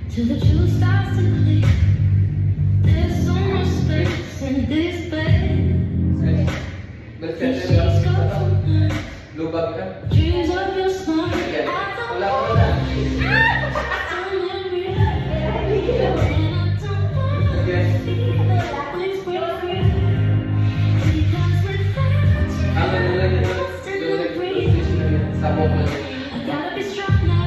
Till the truth starts to click. There's so much space in this bed. These sheets go from mine. Dreams of your smile. I don't know. I don't every day. And I don't wanna feel it. Please break free. Because without you, I'm lost in the breeze. I gotta be strong now.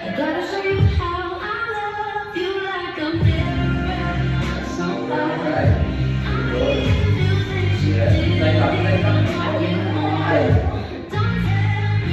I gotta show you how I love you like I'm never somebody. I need you things you did. Don't tell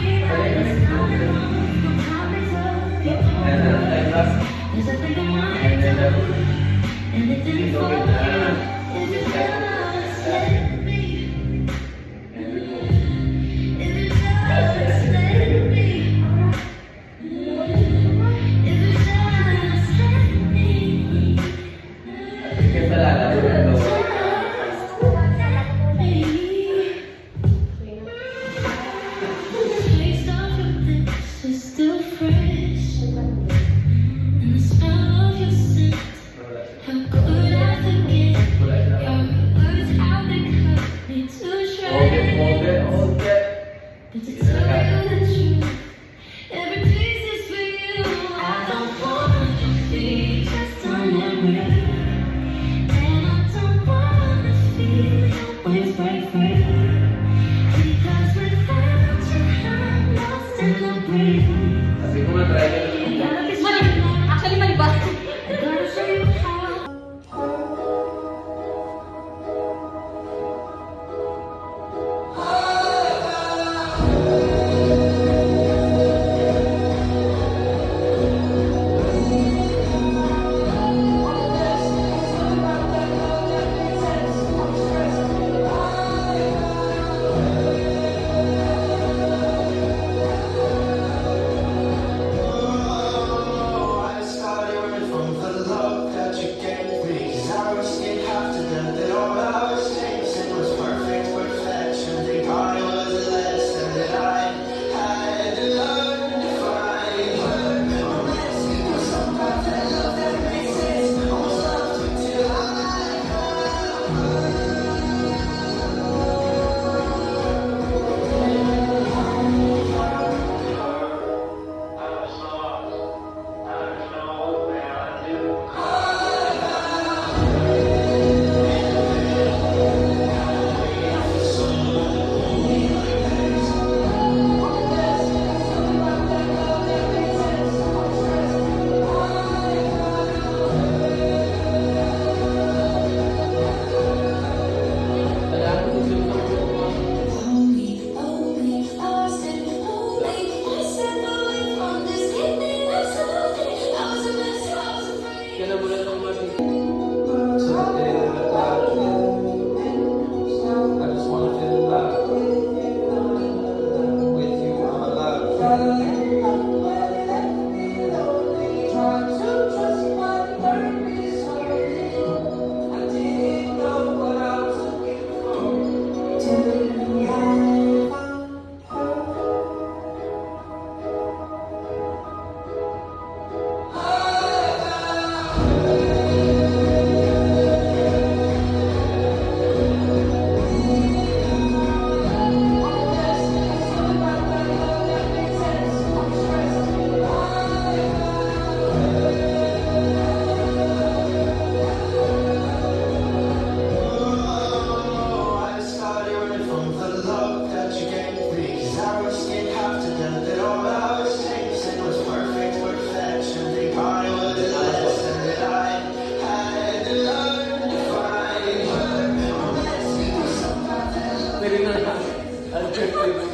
from the love that you gave me. 'Cause I was getting half to death that all I was chasing was perfect perfection. Think I was a lesson that I had to learn to find her. Unless it was somebody. Pwede na lang. Ang trip ko yung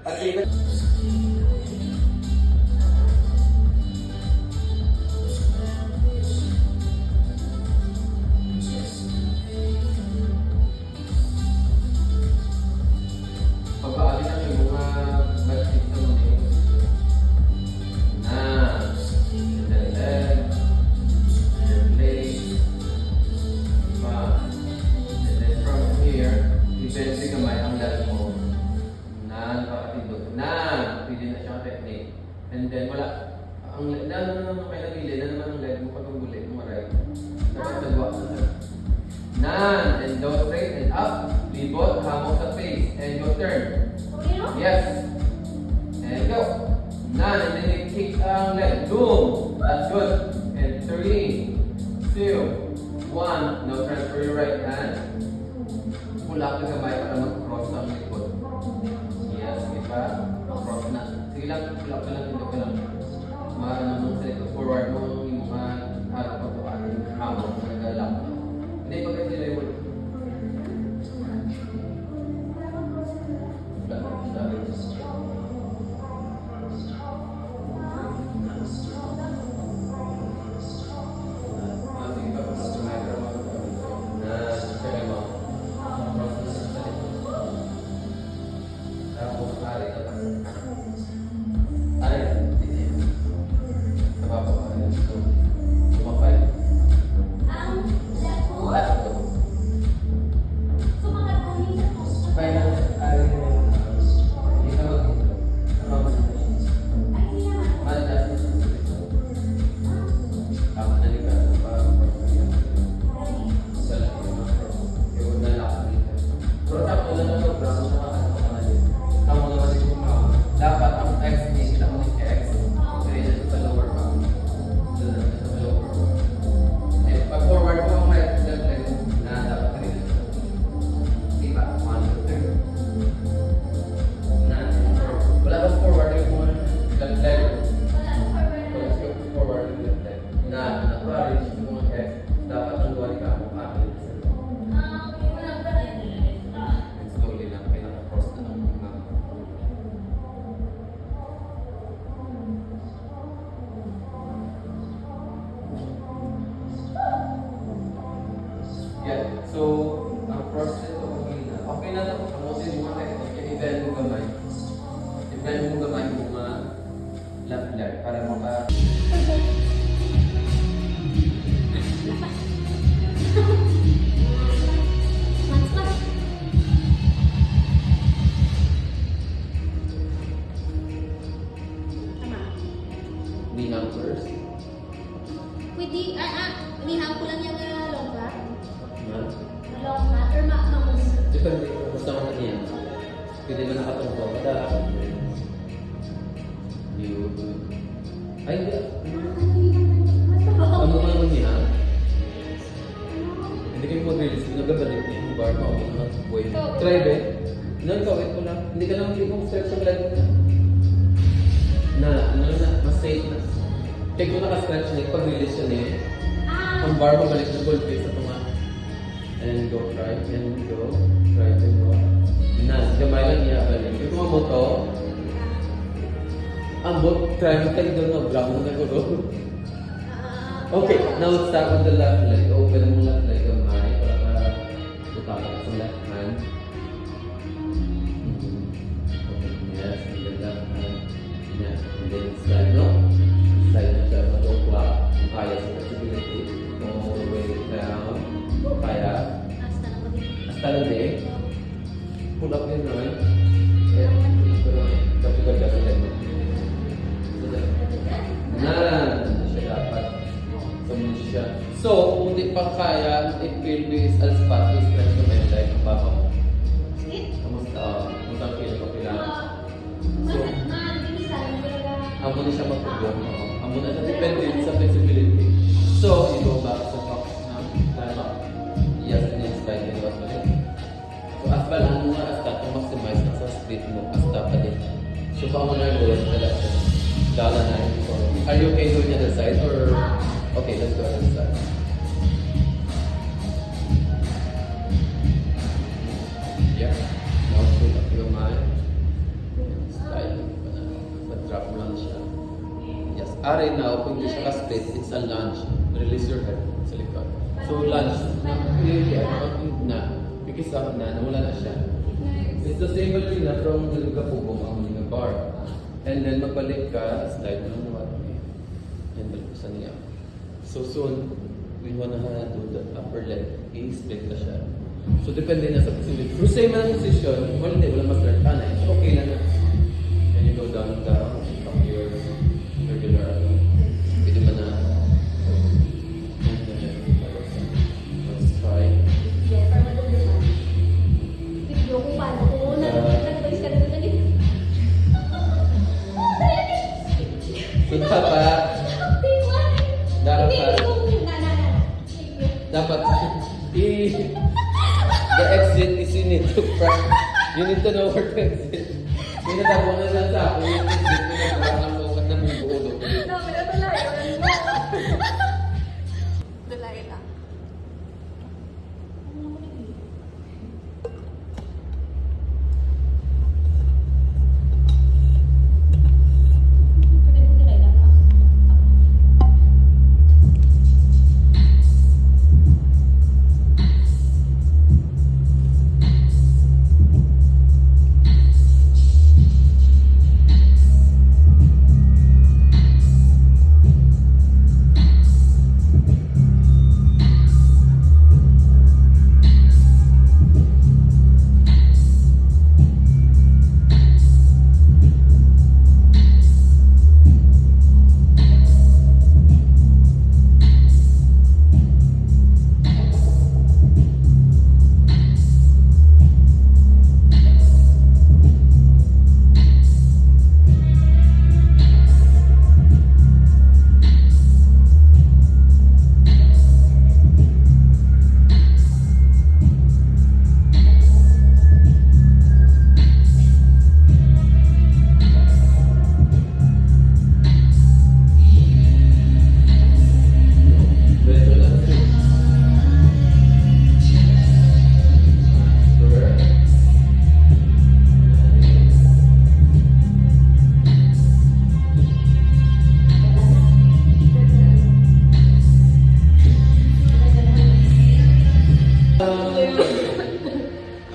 at least, pag-aalis ang yung mga batik na mga na and then play and then from here depende kamay ang dali mo na napakatindog na pwede na siyang technique and then wala ang na may napili na naman ang leg mo pag ang gulit mo right dapat nagawa sa nan and go straight and up libot hamok sa face and go turn yes and go nan and then you kick ang leg boom that's good and 3 2 1 now transfer your right hand pull up yung kamay para mag-cross ang likod yes diba cross na sige lang pull up ka lang hindi ka lang maano nung sa likod forward mo yung harap mo ito hamok naglalak hindi pa kasi nila yung dapat ang X niya kita mo ng X kaya sa lower back sa lower back and pag forward mo ang left leg na dapat rin diba 1 2 3 na wala bang forward yung mga left leg forward yung left leg na nakuha yung mga X dapat ang duwali ka mo akin and slowly lang pinaka-cross na ng mga yeah, so ang process okay na ito. Tapusin mo na ito. I-bend mo gamay. I-bend mo gamay mo mga left leg para maka... Ninang first. Pwede, lihaw ko lang yung longga. Ha? Longga, or mamus. Depende kung gusto mo na niya. Pwede mo nakatungko. Kada... You... Ay, hindi. Ano ka naman niya? Hindi kayo mag-release. Nagabalik niya yung bar mo. Wait. Try ba? Nagkawit ko lang. Hindi ka lang mag-stretch ang leg na. Mas safe na. Kaya kung naka-stretch na, pag-release siya niya, ang bar mo balik na gold face sa tunga. And go right and go. Right and go. Gamay lang niya balik. Kung tumamo to, ang both try mo tayo doon na brown na guro. Okay, now start on the left leg. Open mo left leg gamay para butang ka sa left hand. Yes, and the left hand. Yeah, and then slide, no? Slide na siya, mag-okwa. Kung kaya sa possibility. All the way down. Kaya. Hasta lang din. Pull up yun naman. Tapi ganda ka din. Siya dapat. Siya. So, kung hindi pa kaya, if pelvis as spot is stretch to my leg, ang baba mo. Kamusta? Kamusta ang feel ko kailangan? So, amo na siya mag-program. Amo na siya depende sa flexibility. So, you go back sa box na tama. Yes, and then slide in the So, baka mo na yung dala na yun. So, are you okay doing it aside or? Okay, let's go ahead and start. Yeah. Now, put up your mind. Slide. Mag-drop mo lang siya. Yes. Are now, kung hindi siya ka-split, it's a lunge. Release your head sa likod. So, lunge. Na. Pikis ako na. Nawala na siya. It's the same ballerina from the Lugapubong ang mga bar. And then magbalik ka, slide mo lang naman. And balik sa niya. So soon, we wanna do the upper leg. I-split na siya. So depende na sa position. Kung same ang position, well, hindi, wala ma-start ka na. Okay lang na. And you go down, from your regular, pwede mo na. Let's try. Video kung paano ko nag-advise ka na dito. Punta pa. Dapat. Dapat. The exit is you need to practice. You need to know where to exit. Kung natapon na lang sa ako, yung exit ko na parang nakukat na may buo. Dami na talaga. Dalay lang.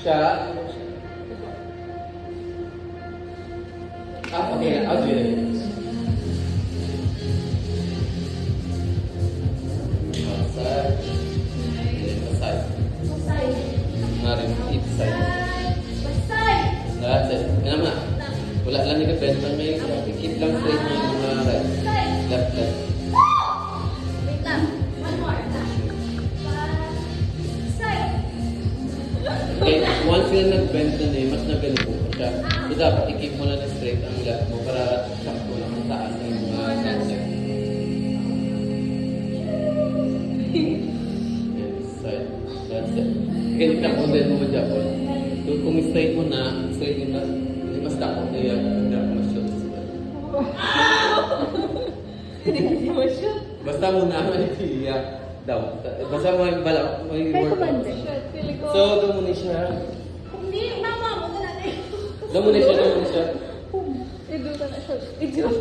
Siya. Okay. I'll do it. Outside. Inside. Narin, each side. That's it. Yan naman. Wala lang nag-bend lang may keep lang straight mo yung mga right. Left. Wait lang. One more. Okay, once yun nag-bend na mas naganito ko siya. So dapat i-keep mo lang na straight ang left mo para sakto lang ang taas ng mga concept. Side. That's it. Okay, tapos din mo ma-jabon. So kung straight mo na, straight yun na, hindi mas takot na yan. Drop mo shoot. Hindi mo shoot. Basta mo na manipiya daw. Basta mo yung balak, mo yung Kaya workout. kumanda. Shoot. Feeling ko. So, doon mo na siya. Hindi, mama mo na natin. Doon mo na siya. Ido ka na siya. Ido.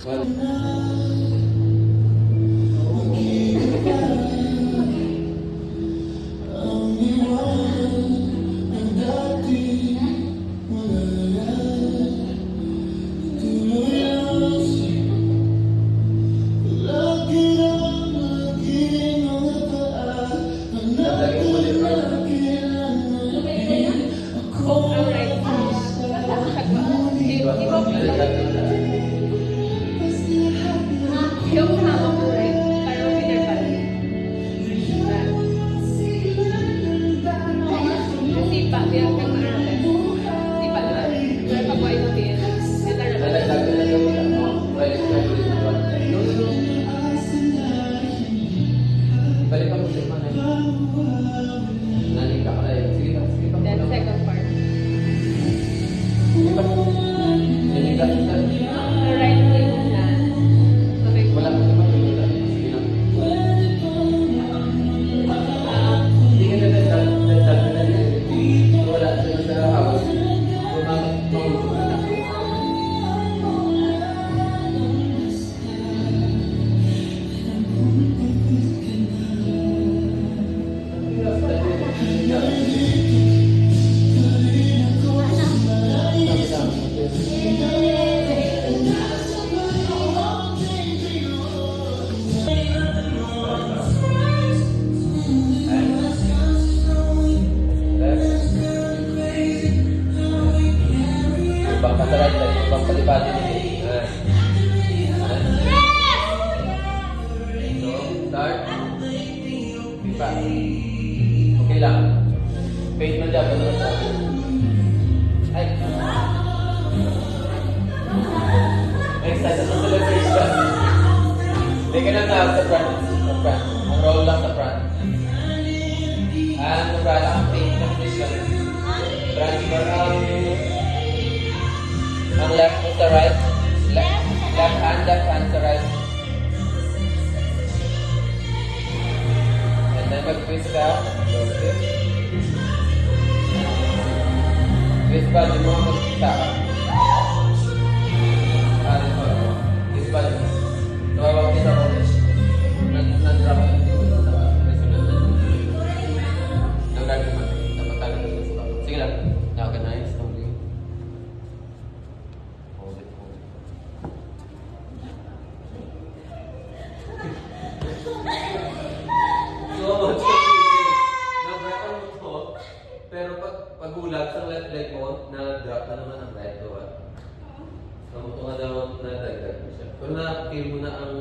One. Alright. Yung hawak ko, right? Parang Peter Pan. Sipa, bilang kang marami. Sipa na. Pero pag-buhay mo din. Ito na. Balik ka mo sa mga naning ka. Sige pa. Then second part. Sige pa. body nila. So, start. Pipa. Okay lang. Fade mo dyan. Ay. Next time, sa celebration. Hindi ka lang sa front. Sa front. Ang roll lang sa front. And wala ang fade na position. Transfer ang left to the right. Left hand to right. And then mag-twist ka. Twist ba? Di mo mag-twista ka. Twist ba? Tawag din ako. Nag-drop ako. Sige lang. Organize. Hold it. So, nag-record mo to, pero pag-ulag sa left leg mo, na-drop na naman ang right to right. Kamuto nga daw na-dagdag mo siya. Pero na-feel mo na ang...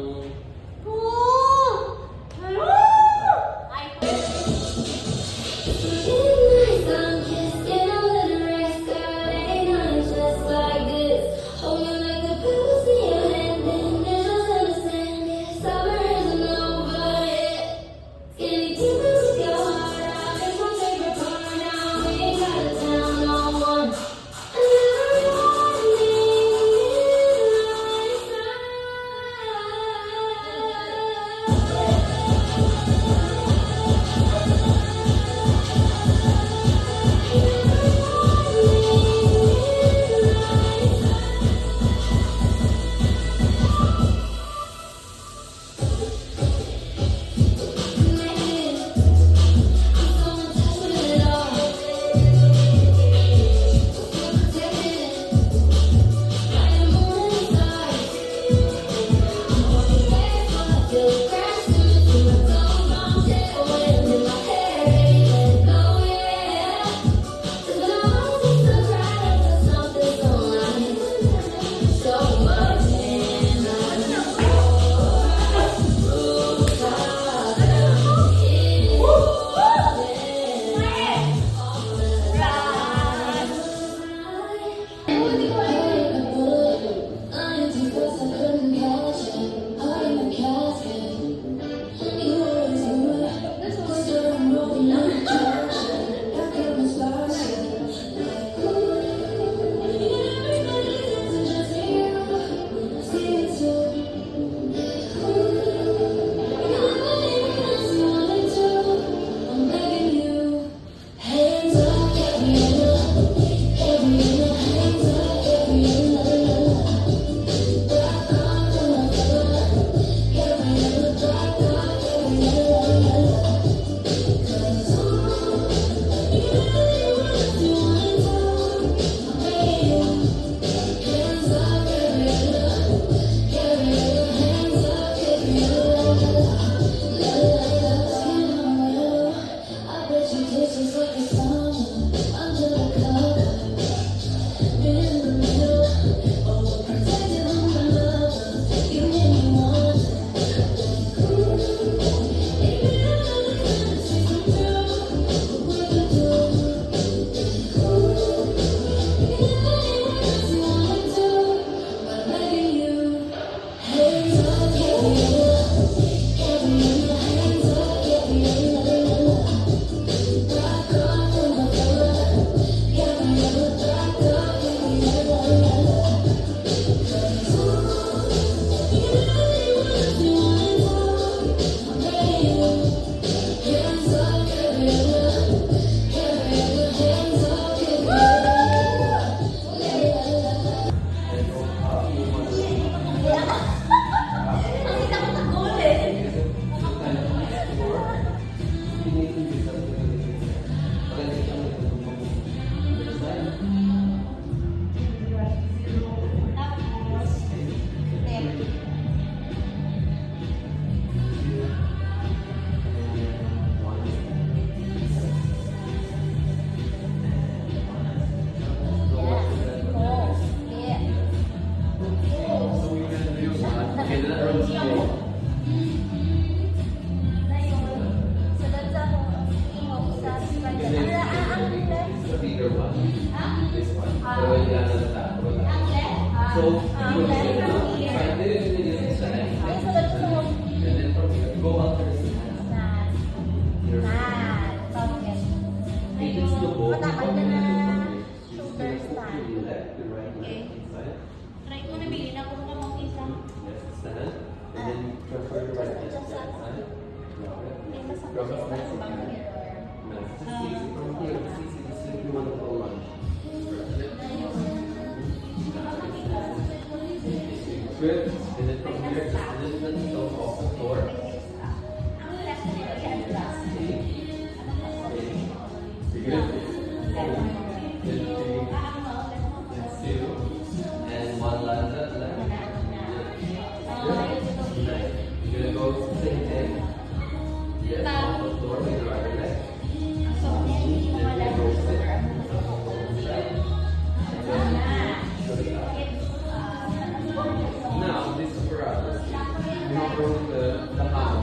bigger one. This one. Pero hindi lang nalata. So, you will say, no, I didn't really use the next next. And then from here, go out to the side. Your If it's the both, what you do from here? To the left, the right, left side. Try ko na bilhin ako ng kamang isa. Yes, stand. And then transfer the right hand to the left side. Drop it next to the no, it's just easy from here. It's easy. Just if you want to go lunge. Good. And then from here, just a little bit slow off the floor. Good. Good. 3, 2, and one last left. Good. You're gonna go same thing. Yes, off the floor with the right leg. Now, this apparatus, you know, from the hand,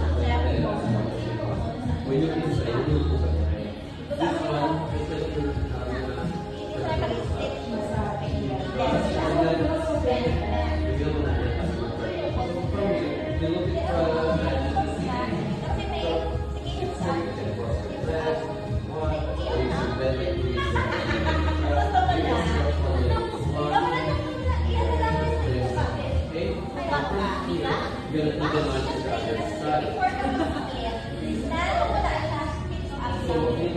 when you inside, you put it. This one is like your you're gonna put them on the other side. So, you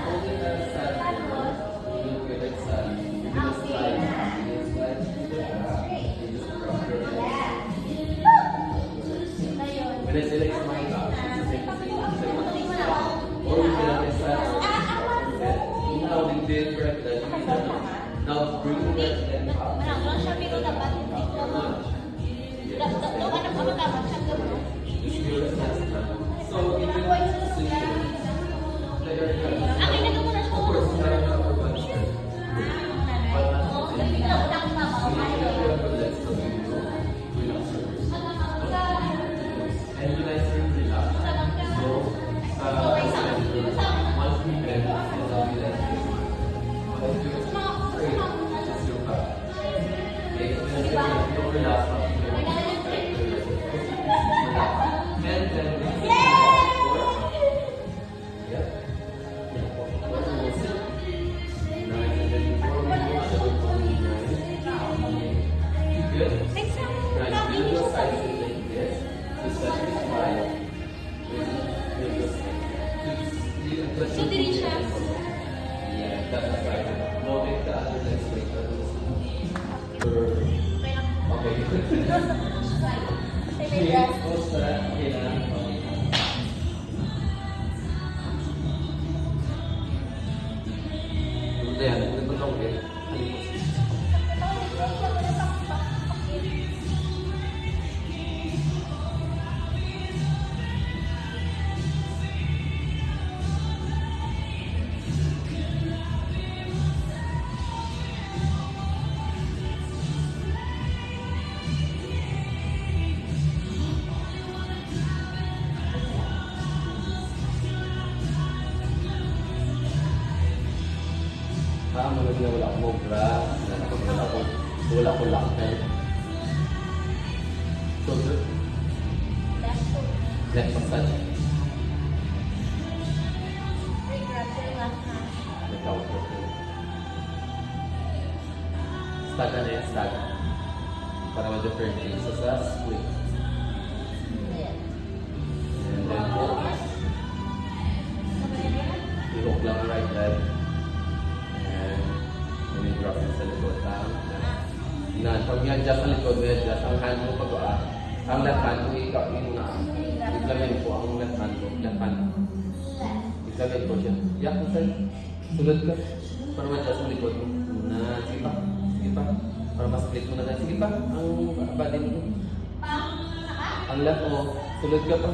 hold it at side forward, you look at it side, you're gonna slide, you slide to the back, you just drop your leg. When I say like smile back, it's the same thing. Or you can have a side forward. Now, we did right leg. Now, bring the right leg up. So, you can see let your hands. Of course, try to cover one shirt. But not to take it. You need to have your legs so you know. Relax first. And when I say relax, so, once we bend, it'll be like this. Once you're straight, just your back. Okay, when I say if you relax, and then we good. Now you do the sides like this to satisfy. So, diri siya. Yeah, that's right. No, make the other leg straighter. Okay. Close that. Okay na. Ayan, ito na okay. Mga na wala akong mobra, wala akong lakad. So good. Left massage. Staga na yan, staga. Para ma-differentiate sa split. And then hook. I-hook lang ang right leg. Drop it sa likod lang. Pag i-adjust sa likod, i-adjust ang hand mo pag ang left hand mo, i-implement ko ang left hand ko. I-implement ko siya. Yak mo sa'yo. Sunod ka. Para ma-adjust sa likod mo. Sige pa. Sige pa. Para ma-split mo na. Sige pa. Ang body mo. Ang left mo. Sunod ka pa.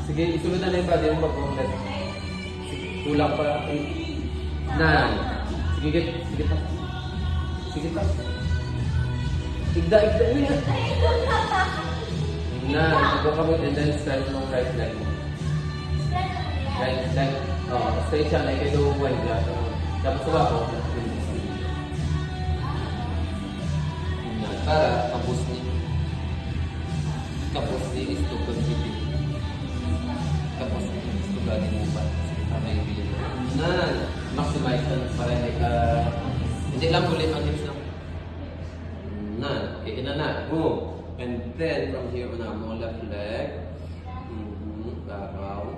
Sige, isunod na yung body mo pag ang left. Kulang pa. 9. Sige, sige pa. Sige pa. Igda. Uy! Na, go ka mo and then start mo right leg mo. Right leg. Straight siya. Like I do one glass. Tapos sa bako, para kapos ni is to contribute. Kapos ni is to gani mo ba? Tama yung bilin. Na, maximize na para hindi lang ulit ang tips lang. Na, okay, na. Boom. And then, from here on ang left leg. Laraw.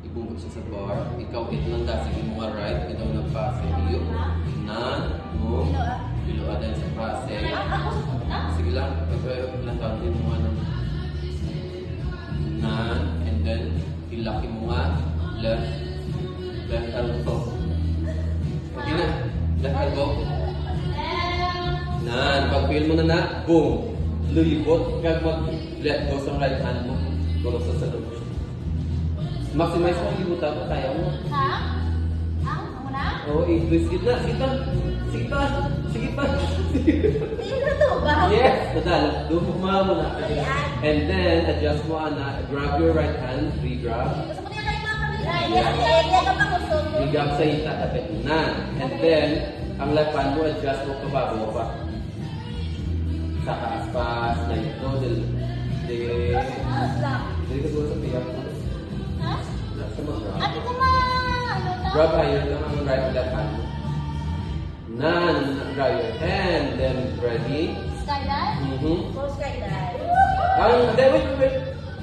Ibungkot siya sa bar. Ikaw, ito lang dahil sige mo right. Ito ng pase. Iyo. Na, mo. Bilo adan sa pase. Sige lang. Ilang taon din mo ng na. And then, ilaki mo nga. Left elbow. Okay na. Left elbow. Na, pag-feel mo na, boom. Lulibot. Kaya mag-let go sa right hand mo. Tulog sa salog. Maximize mo yung libutan mo. Kaya mo. Ha? Ang una? Oo, i-twist it na. Sige pa. Sige pa. Sige pa. Hindi na to ba? Yes. Nadal. Doon mo kumaha mo na. And then, adjust mo na. Grab your right hand. Re-grab. Gusto mo niya kayo mga kamilay. Yes, yan ang gusto ko. Re-grab sa itatapit na. And then, ang left hand mo, adjust mo kababo pa. Sa kaaspas na ito. Dili ka siguro sa piyak mo. Ha? Sa mga grab. Ano ko ma... Ano to? Grab higher lang ang right and left hand. Grab your hand. Then, ready? Skydive? Full skydive. Wait.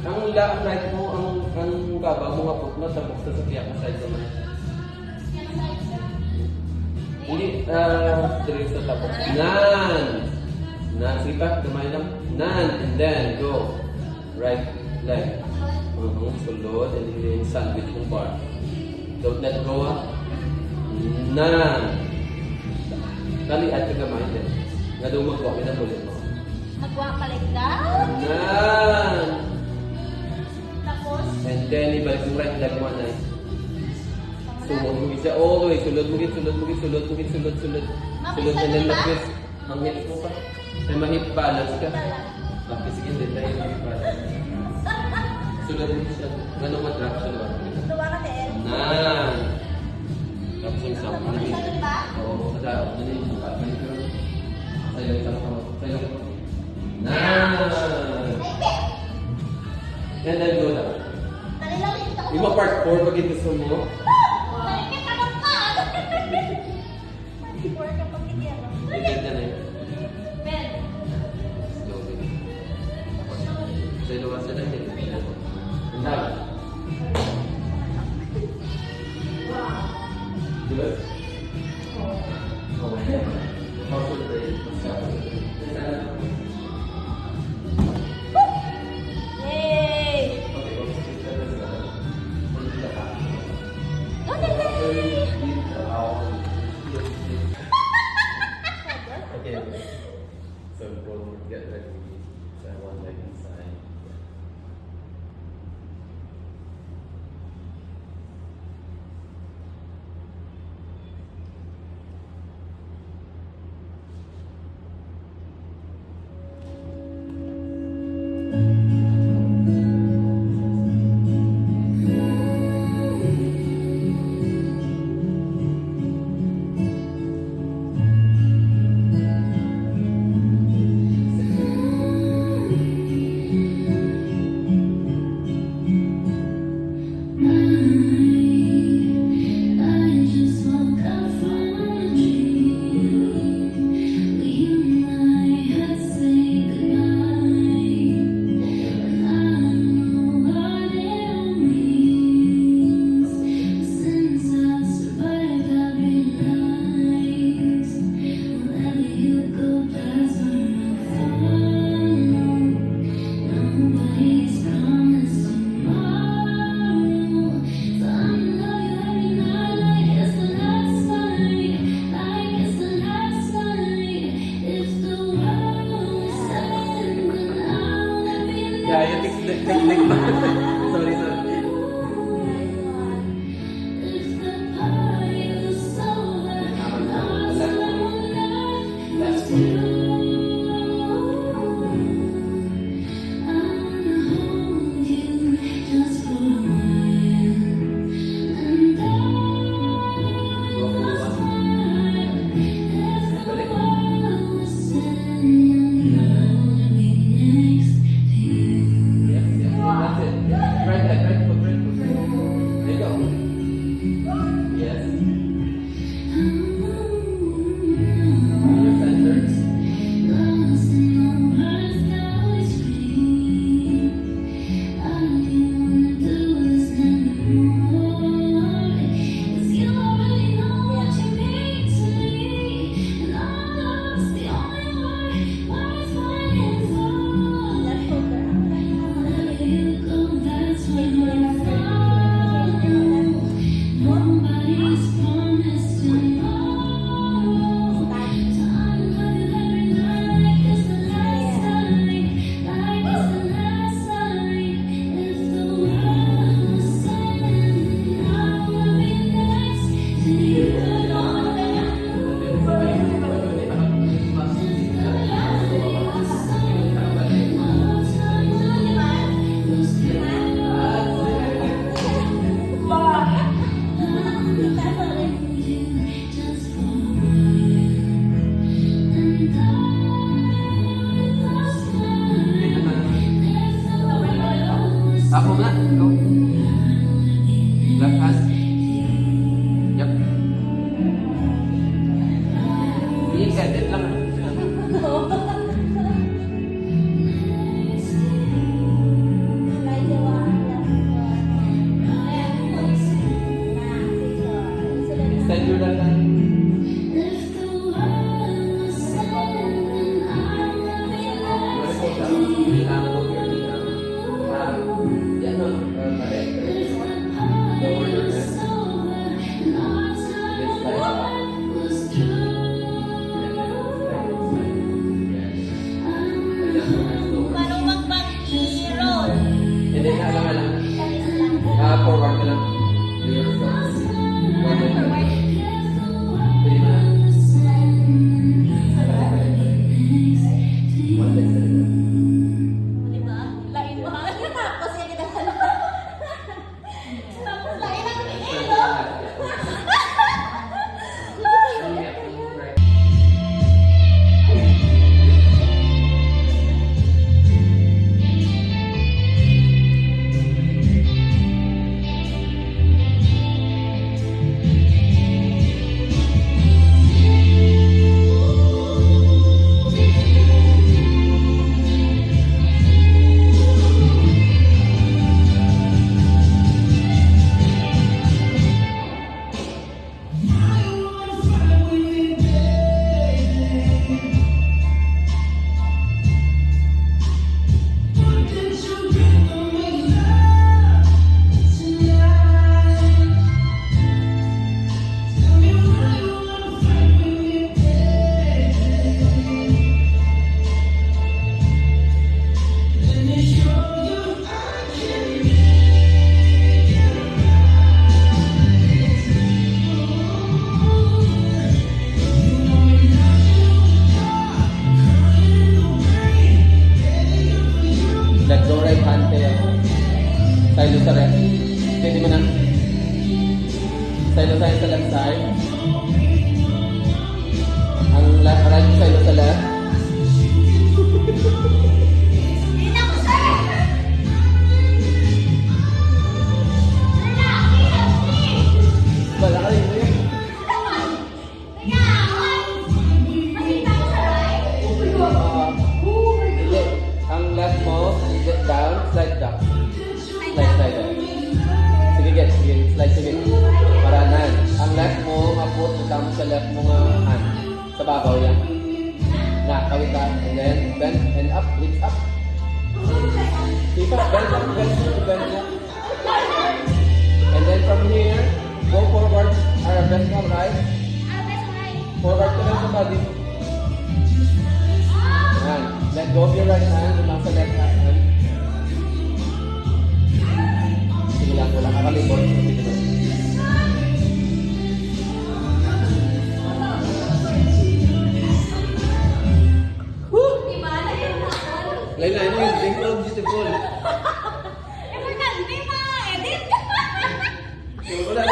Ang right mo, ang baba mo nga po, tapos sa piyak mo side naman. Hindi, direct sa tapos. Sige pa, gamay lang. And then, go. Right leg. Sulod, and then sandwich yung bar. Don't let go. Kali at ka gamay din. Nga daw magwa, pinabulit mo. Magwa paligdaw. Tapos? And then, ibalik yung right leg mo na. Sulod mo siya. Oh, sulod mo. Sulod. And then, mag-twist. Ang hips mo pa. May ma-hip balance ka. Okay, sige, hindi tayo ma-hip balance. Sulod mo siya. Ganun ma-drop siya naman. Tuwa ka din. Tapos yung isang Ano ba? Oo, madao. Ano yung isang Sayo. And then go lang. Nalilalit ako. Yung mga part 4 pag gusto mo. Nalikit ako pa. Part 4 kapag hindi ako. Iganda na yun. Ben. Slowly. Sa luwas na lang. Handa. Diba? Muscle brain. Yay! Okay. So go get ready. So I want leg inside. your left hand. If the world was ending, I would be Let's go down. left with you. Look here. Yeah, no. Correct. If the Lower your party was head. over and our time of life was through, Parang mag-roll. Hindi na lang. Forward ka lang. Clear yourself. Forward ka lang. Pwede mo na. One leg sa likod. Di ba? Lain mo. Tapos yan kita Tapos lain ang ilo. Let go right hand tayo. Silo sa left. Pwede mo na. Silo tayo sa left side. Ang right silo sa left. Hindi na ko, sir! Wala ka rin mo yun. Hindi. Ang left mo, get down, slide down. Slide down. Sige, get. Sige, slide, sige. Maranan. Ang left mo, maput, utang sa left mo nga hand. Sa babaw yan. Na, kawit ka. And then, bend and up, lift up. Keep up, bend up, bend up, bend up. And then from here, go forward. Bend up, right? Forward ka lang sa body. Yan. Let go of your right hand. Umang sa left hand. Sige lang, wala kakalibot. Sige lang. Lain na, ano yung so beautiful. Wala.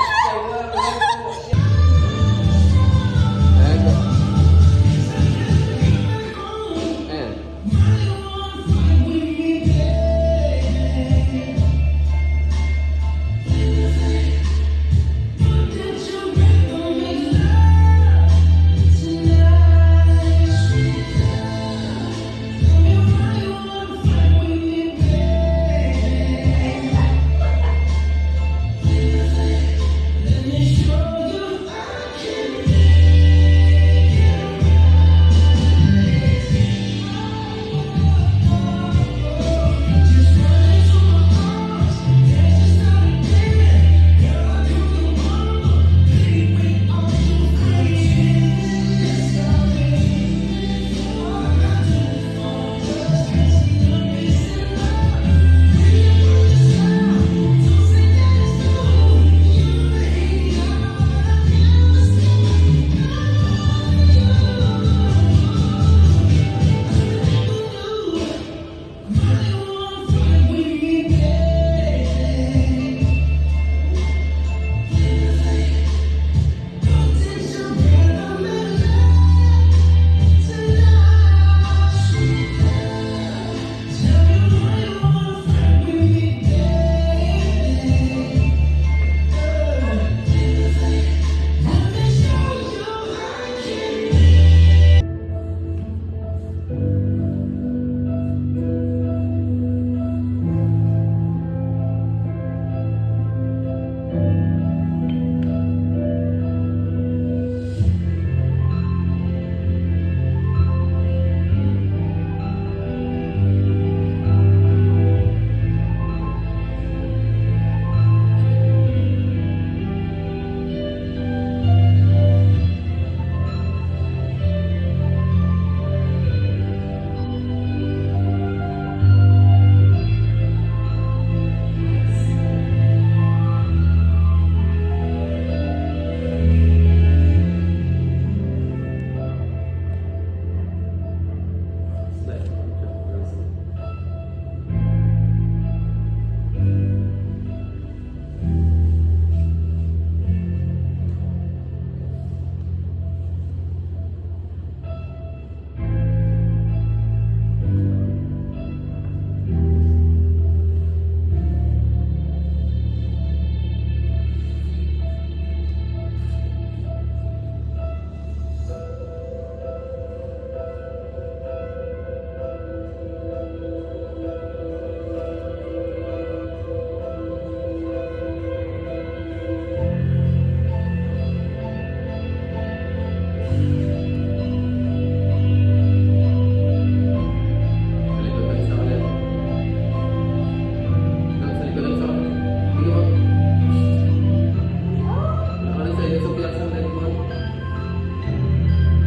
Diretso biyak sa leg mo.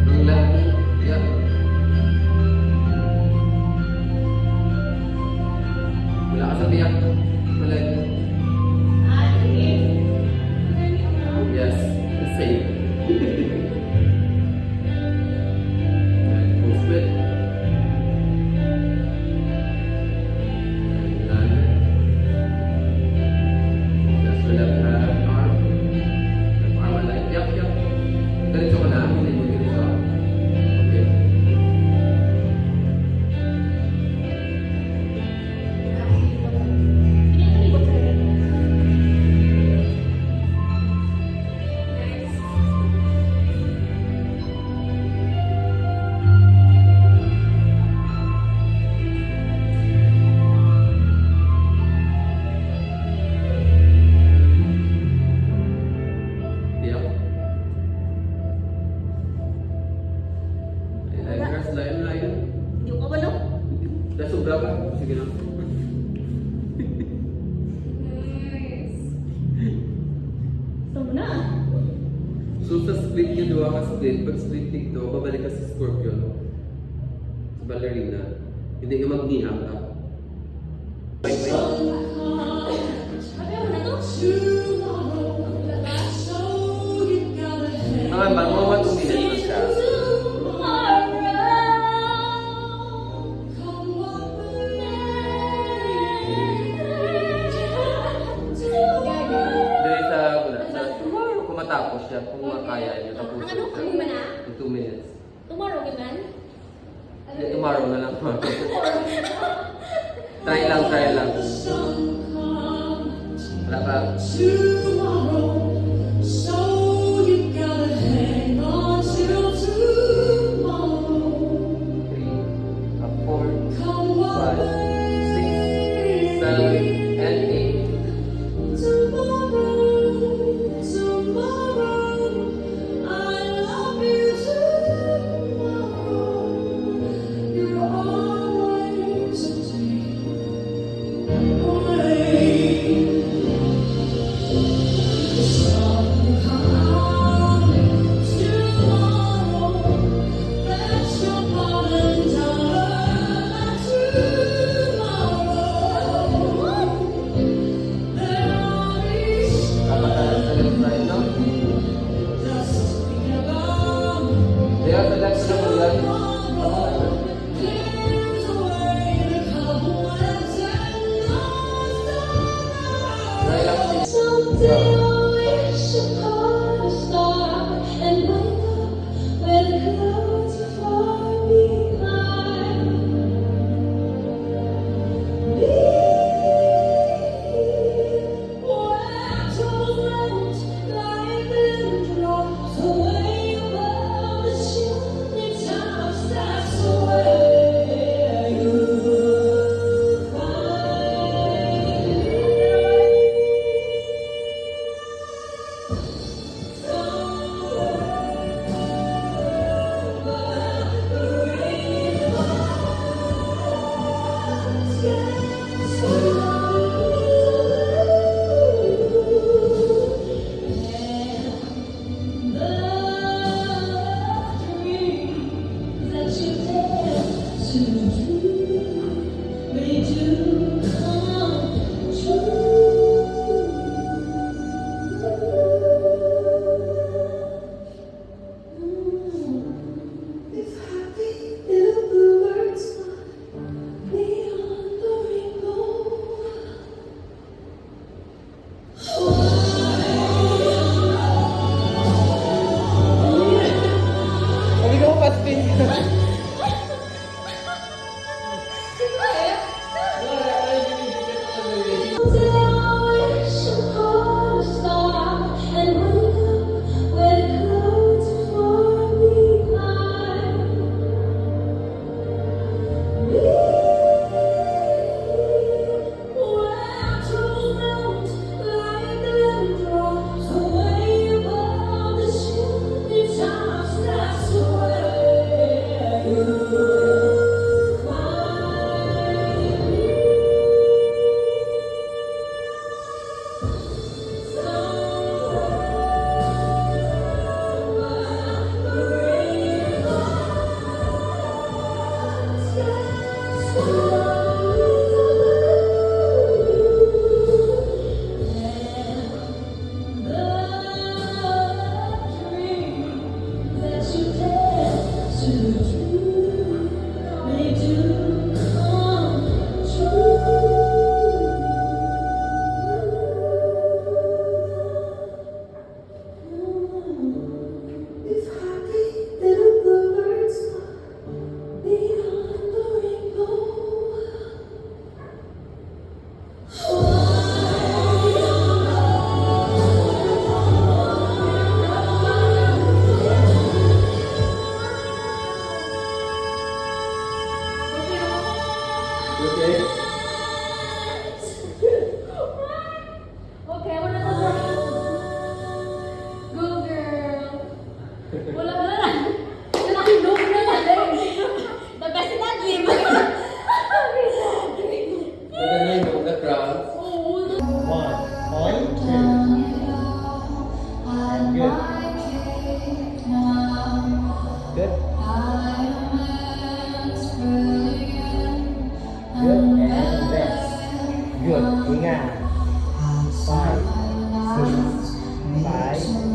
Ang left. Yeah. Wala ka sa biyak. Sa leg. Yes. The same. And full split. And land. Just the left arm. Left arm alive. Yup, yup. Diretso ka na. Hindi mo diretso. Okay. Yup. Leggers, layan. Yung kabalo? Sobra ka. Sige lang. Gusto mo na. So sa split niya, duwa ka split. Pag split kick to, babalik ka sa scorpion. Sa ballerina. Hindi ka mag-knee-up ka. Wait. Sabi mo na to? Mga ba, mga 2 minutes na siya. Dahil kung matapos siya, kung makaya niya, tapos Ang ano? Ang ba na? in 2 minutes. Tomorrow, ganun? Hindi, tomorrow na lang. Try lang. Wala pa. tomorrow, so you gotta hang on till tomorrow. 3, 4, Come what 5, 6, 7, and 8. tomorrow, I love you tomorrow. You're always a day away.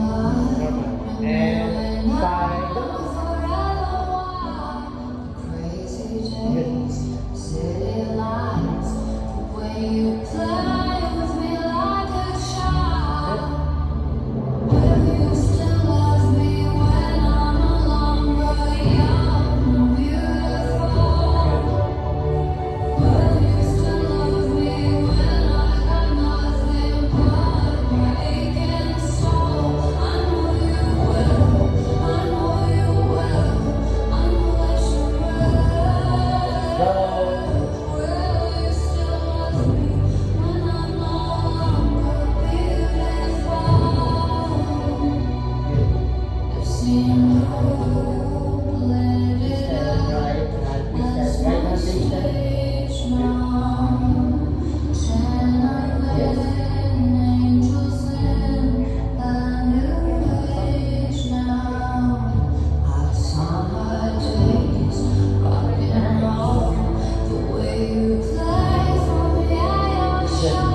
Normal. And side. Good. City lights, the way you play with me like a child. Will you still love me when I'm no longer young and beautiful? Will you still love me when I got nothing but breaking soul? I know you will, I know you will, I know that you will. Will you still love me when I'm no longer beautiful? I've seen the road, let it out, let's make a stage now. Ten angels in a new age now. Hot summer days, rocking off the way you play for me at your show.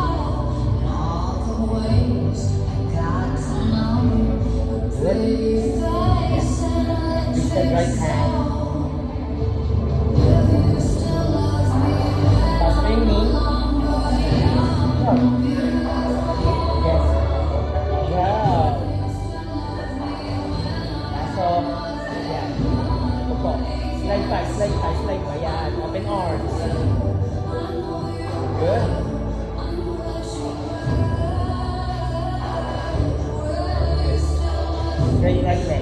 And all the ways I got to know your pretty face and electric soul. Will you still love me when I'm no longer young and beautiful? Yes. Yeah. So, yeah. Opo. Slide pa, slide pa, slide pa. Yan. Open arms. Good. Straight right leg.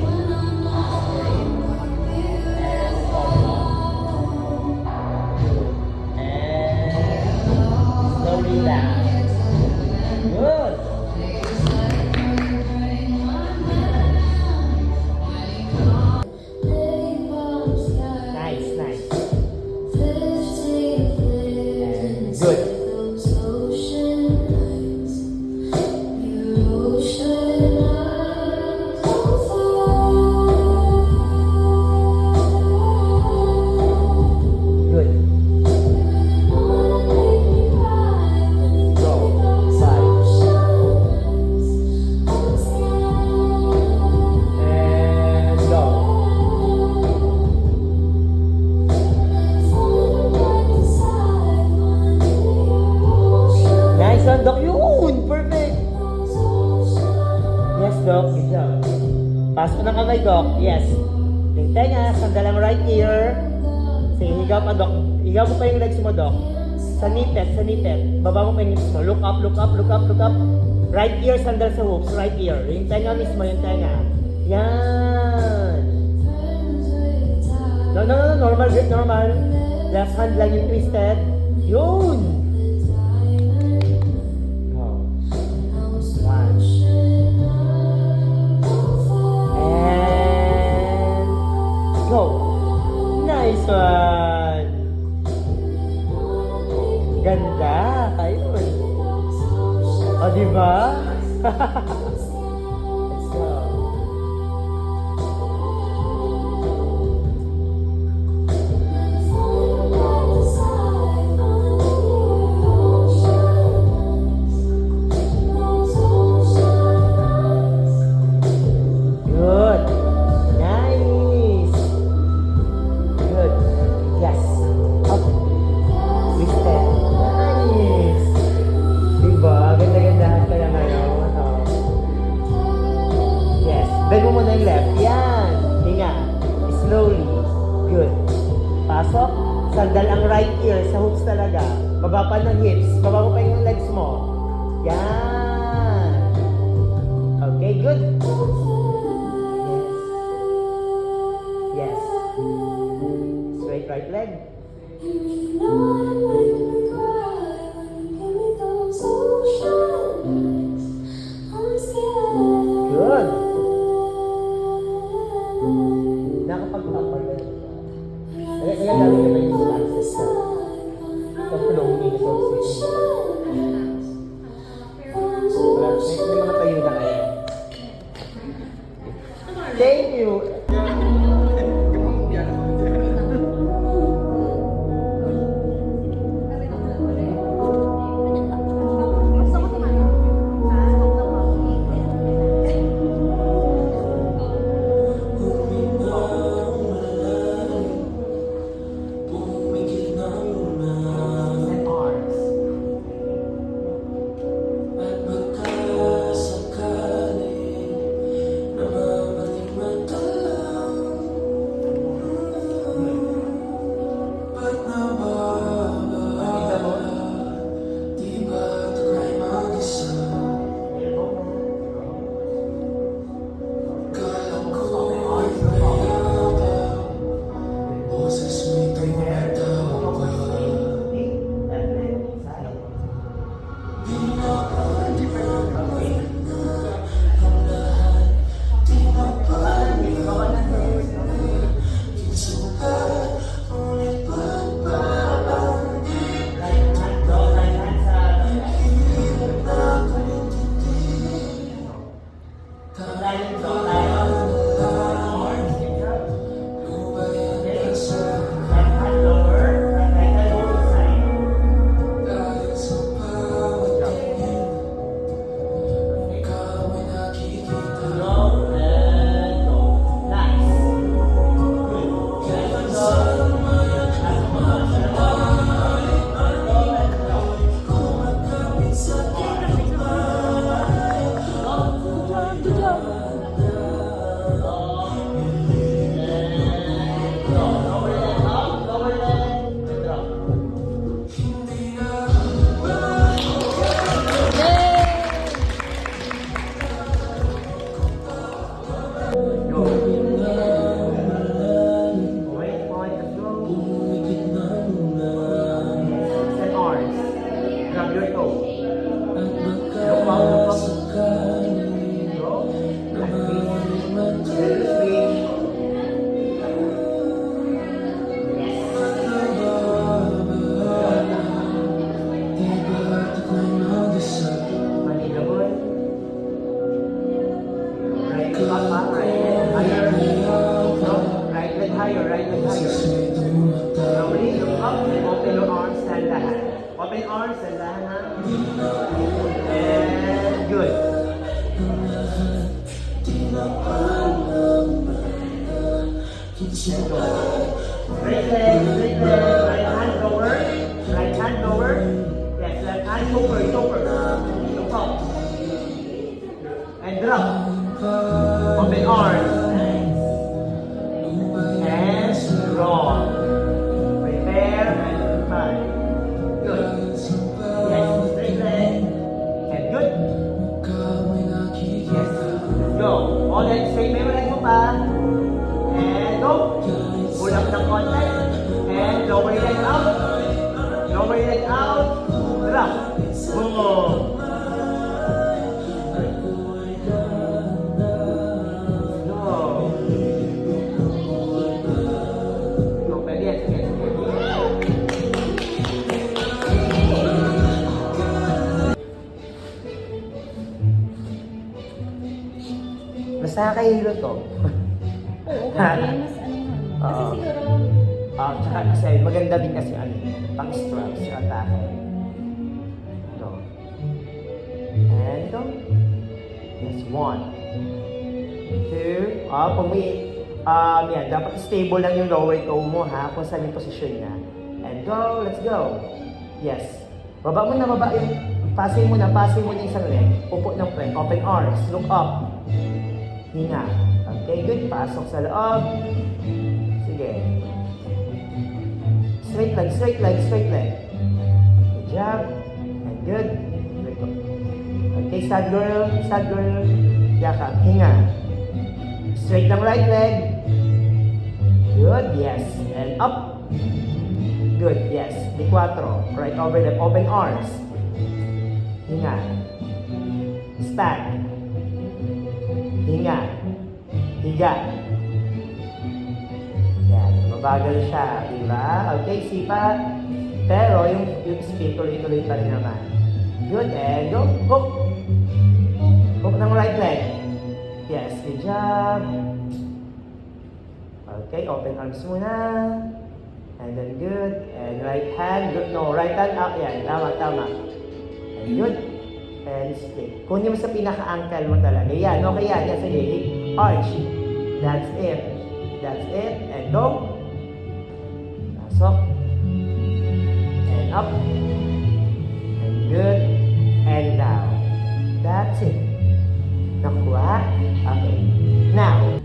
Straight. And forward. And slowly down. Good. Nice, nice. And good. Good. Go. Side. And go. Nice one, Doc. Yun! Perfect! Yes, Doc. Good job. Pass mo ng kamay, Doc. Yes. Yung tenga, sandal ang right ear. Sige, higaw pa, Doc. Higaw mo pa yung legs mo, Doc. Sa nipet, sa nipet. Baba mo pa yung hips mo. Look up, look up, look up, look up. Right ear, sandal sa hoops. Right ear. Yung tenga mismo, yung tenga. Yan. No, no, no. Normal grip, normal. Left hand lang yung twisted. Yun! Go. One. And go. Nice one. Ganda. Ayun. O, diba? Let's go. Good. Nice. Good. Yes. Up. Twisted. Nice. Diba? Ganda-gandahan ka lang ngayon. Oh. Yes. Bend mo muna yung left. Yan. Hinga. Slowly. Good. Pasok. Sandal ang right ear sa hoops talaga. Baba pa ng hips. Baba mo pa yung legs mo. Yan. Okay, good. Yes. Yes. Straight right leg. Good. Nakapag-upper ka na. Kaya galing ka ba yung stances ka? Sa flow, hindi na sa wala. May mga tayo na kayo. Thank you. and drop tayo. Arms, and drop. Okay. Left hand lower, right hand lower side. Drop. Go and go. Nice. Good. Left hand lower. Last one. Go and drop. Good job. Higher, right leg higher. Slowly, look up, open your arms, stand lahat. Open arms, stand lahat ha. And good. Straight leg, right hand lower, right hand lower. Yes, left hand shoulder, look up. And drop. Open arms. And roll. Prepare and five. Good. Yes, straight leg. And good. Yes. Go. All that straight. May leg mo pa. And go. Pull up ng konti. And lower your leg out. Lower your leg out. Drop. Boom. Basta kahilo to. Oo, kaya mas ano nga. Kasi Oo. siguro, Tsaka kasi maganda din kasi ano, pang straps yung atake. Ito. And ito. Yes, 1, 2, yan, dapat stable lang yung lower toe mo ha, kung saan yung posisyon niya. And go, let's go. Yes. Baba mo na, baba yung, pasin mo na yung isang leg. Upo ng front, open arms, look up. Hinga. Okay, good. Pasok sa loob. Sige. Straight leg. Good job. And good. Very good. Okay, sad girl. Yakap. Hinga. Straight ng right leg. Good, yes. And up. Good, yes. D4. Right over them. Open arms. Hinga. Stand. Hinga. Higa. Yan, mabagal siya, di ba? Okay, sipa. Pero yung speed, tuloy-tuloy pa rin naman. Good, and go. Hook. Hook ng right leg. Yes, good job. Okay, open arms muna. And then good. And right hand, good. No, right hand up. Yan, tama. And good. And split. Kunin mo sa pinaka-ankle mo talaga. Yan, okay yan. Yan, sige. Arch. That's it. And go. Pasok. And up. And good. And down. That's it. Nakuha? Okay. Now.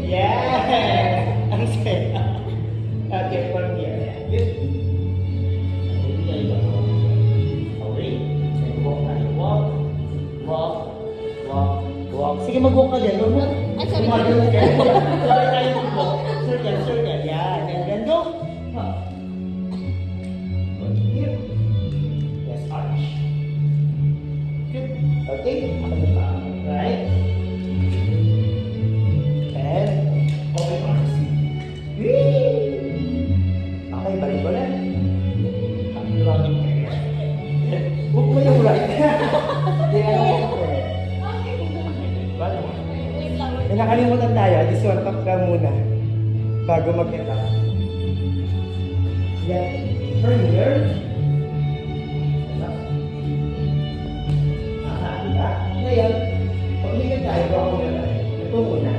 Yeah! Ang saya. Okay, from here. Yeah. Good. Walk. Sige, mag-walk ka dyan. Ay, sorry. Sorry tayo mag-walk. Circle. Yan. And then go. Here. Yes, arch. Good. Okay. Right. And open arms. Okay, balik ko na. Huwag mo yung right. nakalimutan tayo, this one talk lang muna. Bago mag-get up. Yan. Turn here. Ngayon, pag umigat tayo, gawa ko na tayo. Ito muna.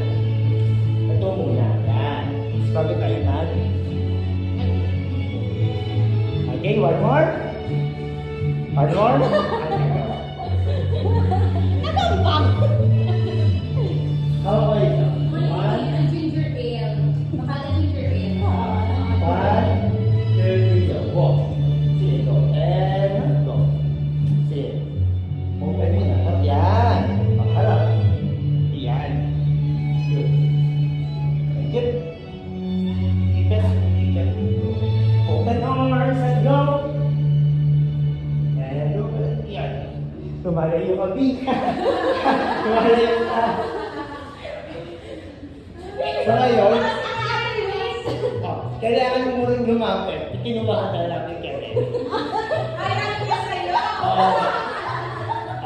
Ito muna. Yan. Bago tayo tayo. Okay, one more. One more. How about ito? One, Ginger ale. Baka na ginger ale. one, two, three, go. Walk. Sige, go. And go. Sige. Open mo na. Yan. Pangharap. Yan. Good. Good. Keep it. Keep it. Open arms and go. And go. Yan. Tumalayo ka, B. Tumalayo ka. So ngayon, kailangan mo rin lumapit. Kinuha ka talaga ng Kevin. Oo.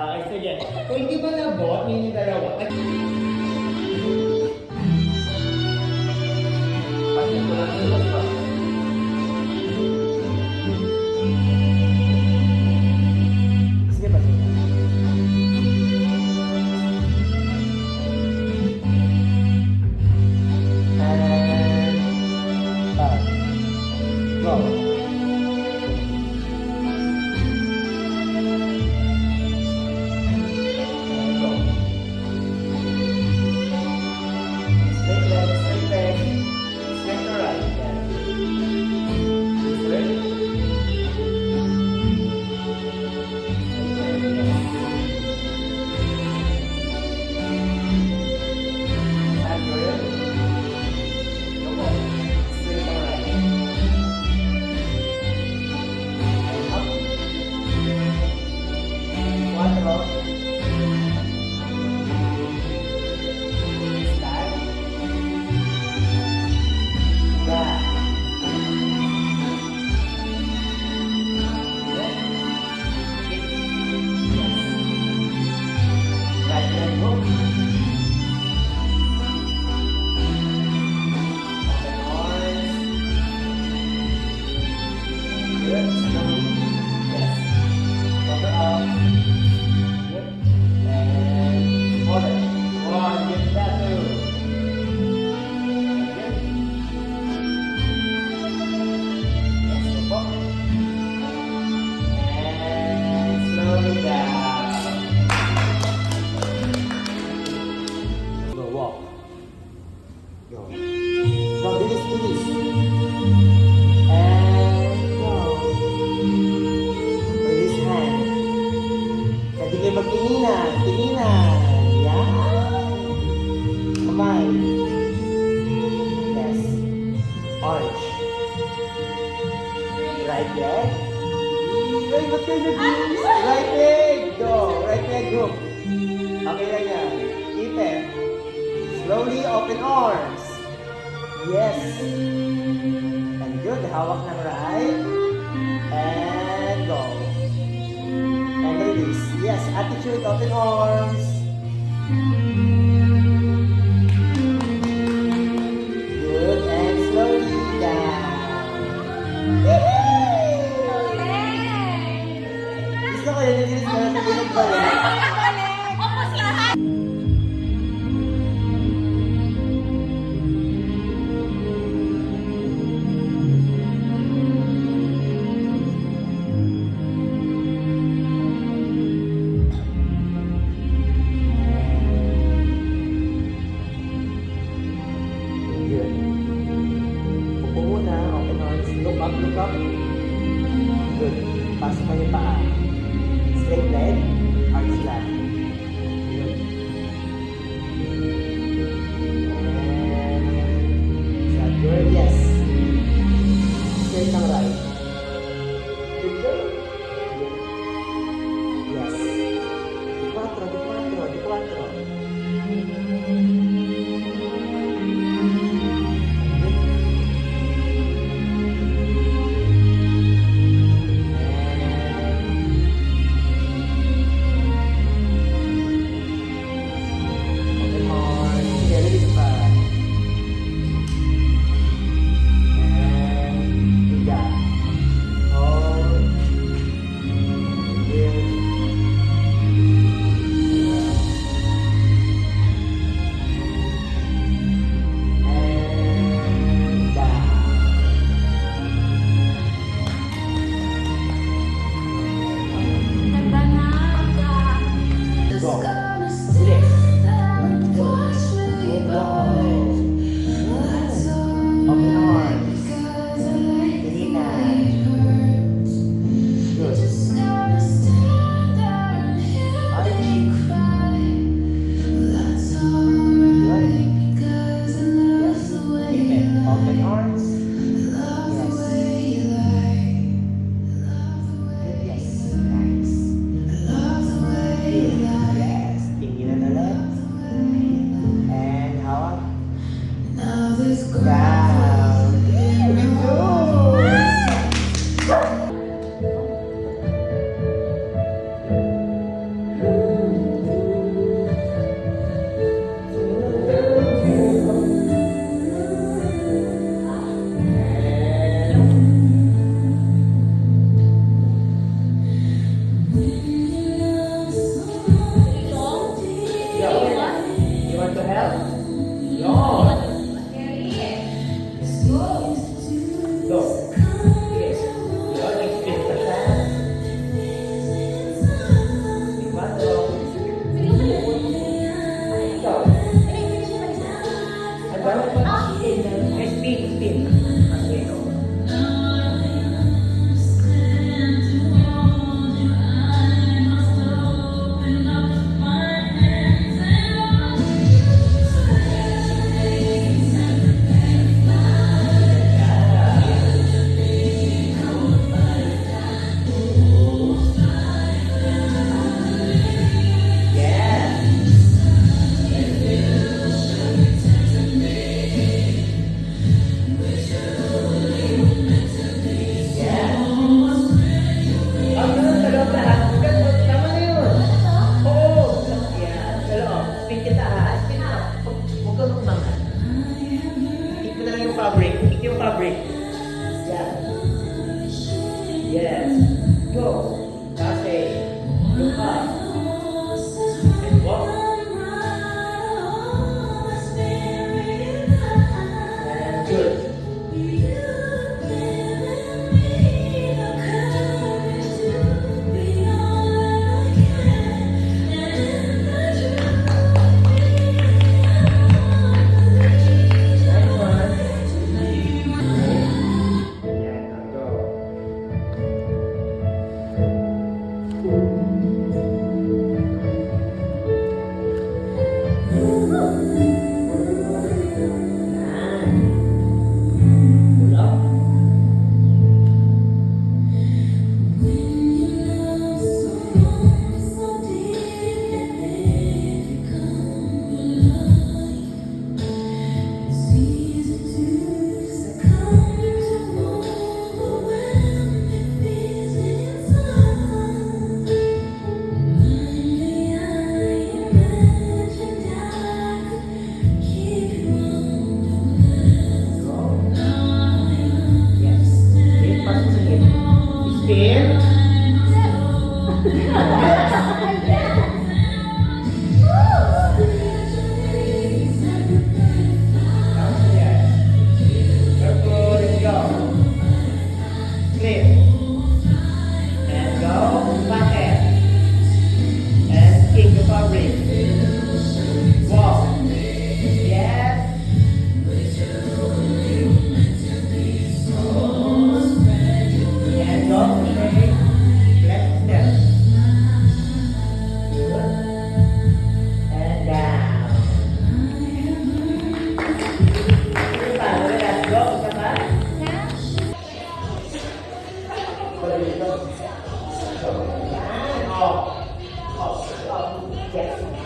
Okay, sige. Kung hindi ba nabot, ninyo dalawa. Pati ko lang yung last pa. Sige ba? Sige. And go. And go. Straight left, straight left, straight to right. Yan. Straight. Straight left, yes. And good. Come on. Straight to right. And up. One row. Start. Back. Left. Yes. Right leg go. Open arms. Good. Slowly. Yes. Cover up. Good. And hold it. One. Get that through. Good. Yes, go up. And slowly down. Go walk. Go. Go, bilis, bilis. And go. Release hand. Pwede kayo magtinginan. Tinginan. Yan. Kamay. Yes. Arch. Right leg. Ay, ba't kayo nag-iis? Right leg. Go. Right leg hook. Okay lang yan. Keep it. Slowly open arms. Yes. And good. Hawak ng right. And go. And release. Yes. Attitude. Open arms. Good. And slowly down. Gusto ko yun. Yung na sa bilang balik. Good. Upo muna. Open arms. Look up, look up. Good. Pasok mo yung paa. Straight leg. Arch lang.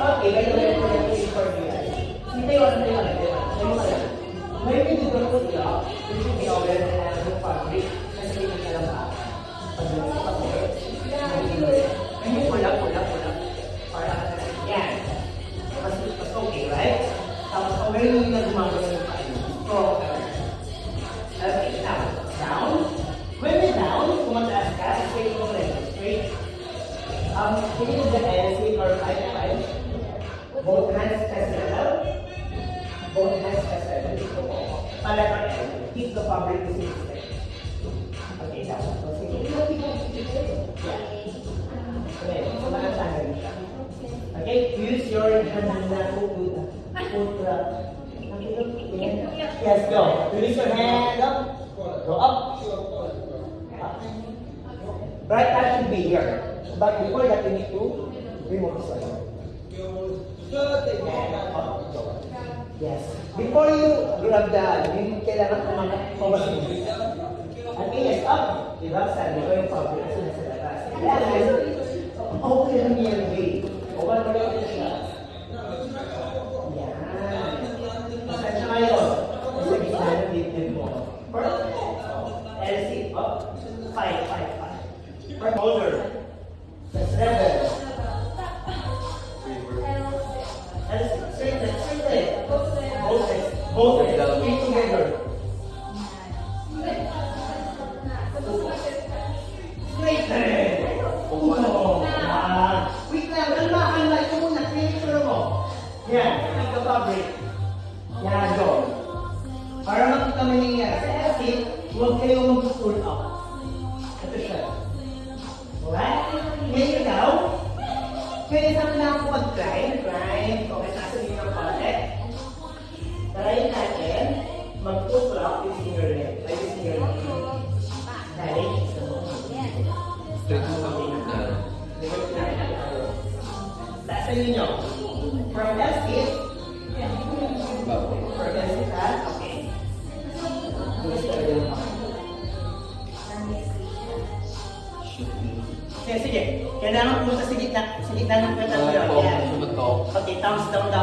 Okay, by the way, ito yung inform you guys. Hindi tayo lang. When we do the put up, we should be aware that the fabric kasi hindi ka lang ba? Pag-luto kasi, pula. Para, yan. Mas okay, right? Tapos, aware nyo na gumagawa ng paano. Stronger. Okay, now, down. When we're down, kumataas ka, straight mo rin. Straight. Can you do the LC or 5-5? Both hands as level. Both hands as level. Palagay. Keep the fabric the same step. Okay, now. Okay, kumalasang rin siya. Okay, use your hand na putra. Yes, go. Release your hand up. Go up. Right hand should be here. But before that, you need to remove this one. And up. Yes. Before you grab the, hindi kailangan kumasin. Okay, yes, up. Diba? Sabi ko yung fabric kasi nasa labas. Yes. Okay lang yan, babe. Open mo lang siya. Yan. Saan siya ngayon? Sa gitna ng dibdib mo. Perfect. LC, up. 5. Perfect. Shoulder. That's level. LC, straight leg. Both legs. Feet together. Straight leg. Wait lang, kalma. Ito muna, clear mo. Yan, pick the fabric. Yan, go. Para makita mo nangyayari. Sa LC, huwag kayo mag-pull up. Ito siya. Alright? Ngayon ikaw, pwede sa na ako mag-climb. Okay, nasa din ang konti. Try natin, mag-pull up using your leg. Using your leg. Dahil, Straight mo kami na. Tasan ninyo. From that seat. From that seat, ha? Okay. Sige. Kailangan pumunta sa gitna. Sa gitna ng kwenta mo yun. Yan. Okay, thumbs down ka.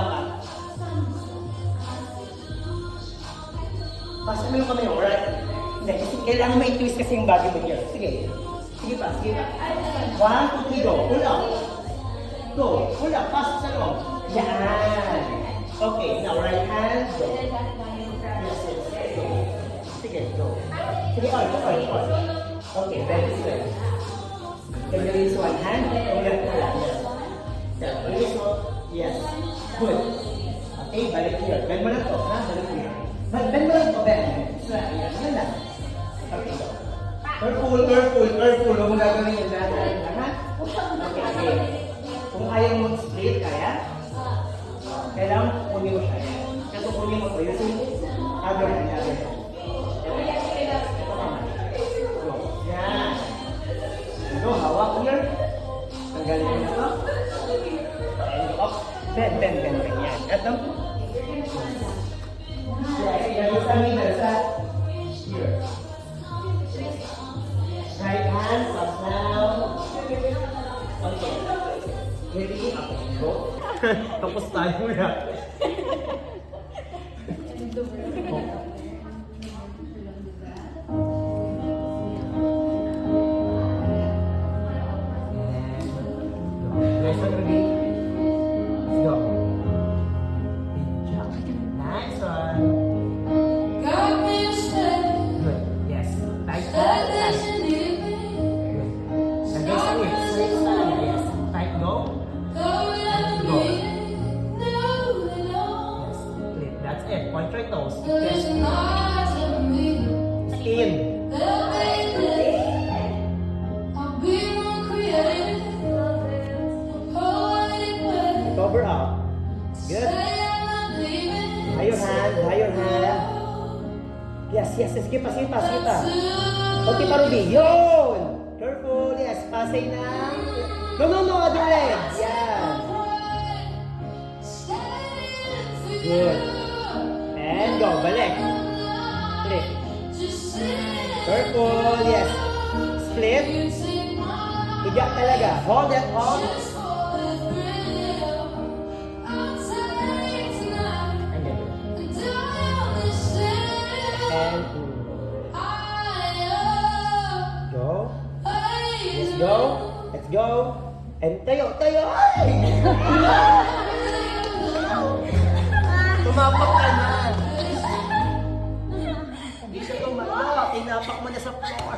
Pasok mo yung kamay mo, right? Hindi, kasi kailangan may twist kasi yung body mo here. Sige. Sige pa. 1, 2, 3, go. Pull up. Go. Pull up. Pasok sa loob. Yan. Okay, now right hand. Go. Yes. Sige, go. Sige, all. Okay, very good. Can you release one hand? Ulat na lang. Release mo. Yes. Good. Okay, balik here. Bend mo lang to. Ha? Balik here. Bend mo lang to. Bend. Yan lang. Okay, go. Careful. Huwag mo gagawin yung lahat. Ha? Okay. Kung ayaw mo mag-split, kaya? Kailangan kunin mo siya. Kasi kunin mo to. Using other hand. Yan. Go, hawak here. Tanggalin mo na ito. And up. Bend. Yan. Ito. Yan sa middle. Sa here. Right hand, up down. Okay. Ready? Go. Tapos tayo na. Nice one, Ruby. Let's go. Nice one. Good. Yes. Tight. Good. Lagay sa ulit. Straight sa talaga. Yes. Tight, go. Go. Yes. Flip. That's it. Point your toes. Yes. In. Cover up. Good. High your hand. Yes. Sige pa. Okay pa, Ruby. Yun! Careful. Yes. Pasay na. No. Other leg. Yan. Good. And go. Balik. Flip. Careful. Yes. Split. Higa talaga. Hold that on. Tinapak ka na. Hindi siya tumapak. Tinapak mo na sa floor.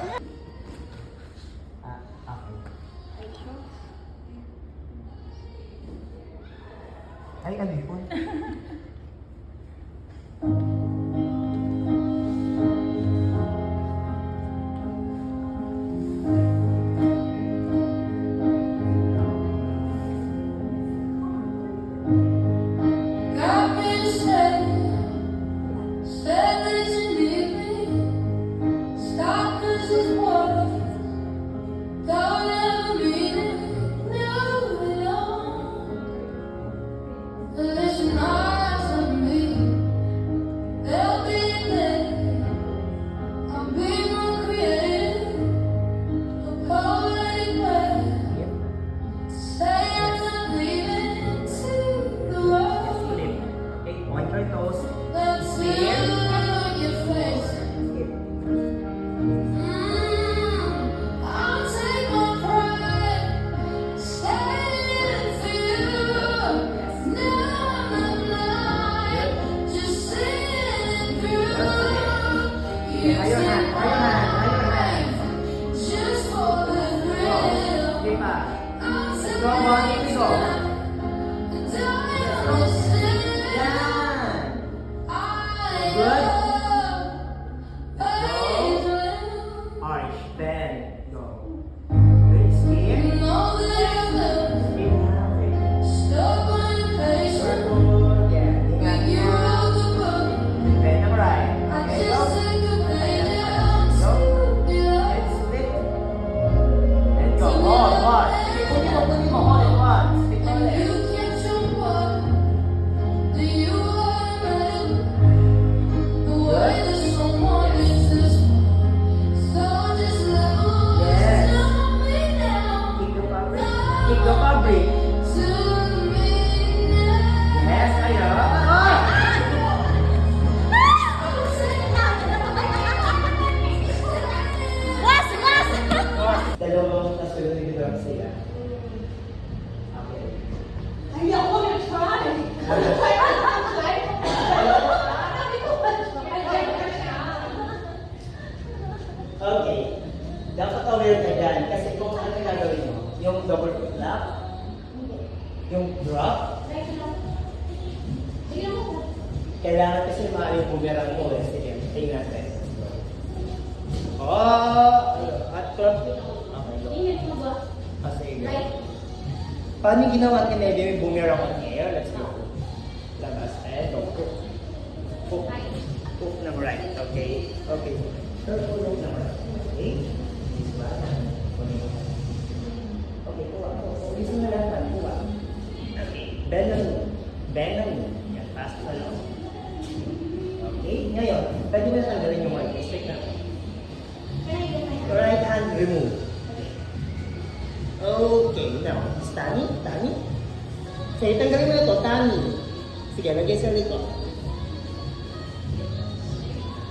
Ay, ano yun? Got me to say that you need me. Stop 'cause it's war. Don't ever mean it. Never will. Listen, eyes on me. There'll be a day I'll be more creative. A poetic way to say I'm not leaving to the world. Okay, point your toes. Let's see your face. I'll take my pride, stand for you. Now I'm not just singing through. You Ayaw na, take ayaw na, my ayaw na. life just for the thrill. Di pa. I'll take Go, my go, go. and I will stand. Yan. I Good. love Adrian. Arch, bend, go. Good, spin. You know that I love Spin na, okay. stubborn and patient. Good, yeah. Ingat When you mo. wrote the book, Bend na right. I Okay, go. just take a page out to be Let's loved. split. And go. Hold, hold. Sige, kunin mo. Hold, hold. Split mo And ulit. you can't show what do you automatic the way that someone is this so just level Yes. tell me now. Kick the fabric. Kick the fabric. To me now. Yes, ayaw. Oh! Dalawang kasunod ni Grab siya. Okay. Okay. Dapat aware ka dyan. Kasi kung ano yung gagawin mo, yung double foot flap, yung drop, kailangan kasi maaari yung boomerang mo. Sige, tingnan natin. Oh! At club. Okay, go. Kasi go. Paano yung ginawa ni Nebe yung boomerang on air? Let's go. Labas. And go. Hook. Hook ng right. Okay. Okay. Circle hook ng right. Okay. This one. Okay, kuha. Ulisin na lang. Kuha. Okay. Bend ng knee. Bend ng knee. Yan. Pass pa lang. Okay. Ngayon, pwede na tanggalin yung right. Straight na. Right hand remove. Okay, now, Tani, Tani. Sige, tanggalin mo na ito, Tani. Sige, lagay sa likod.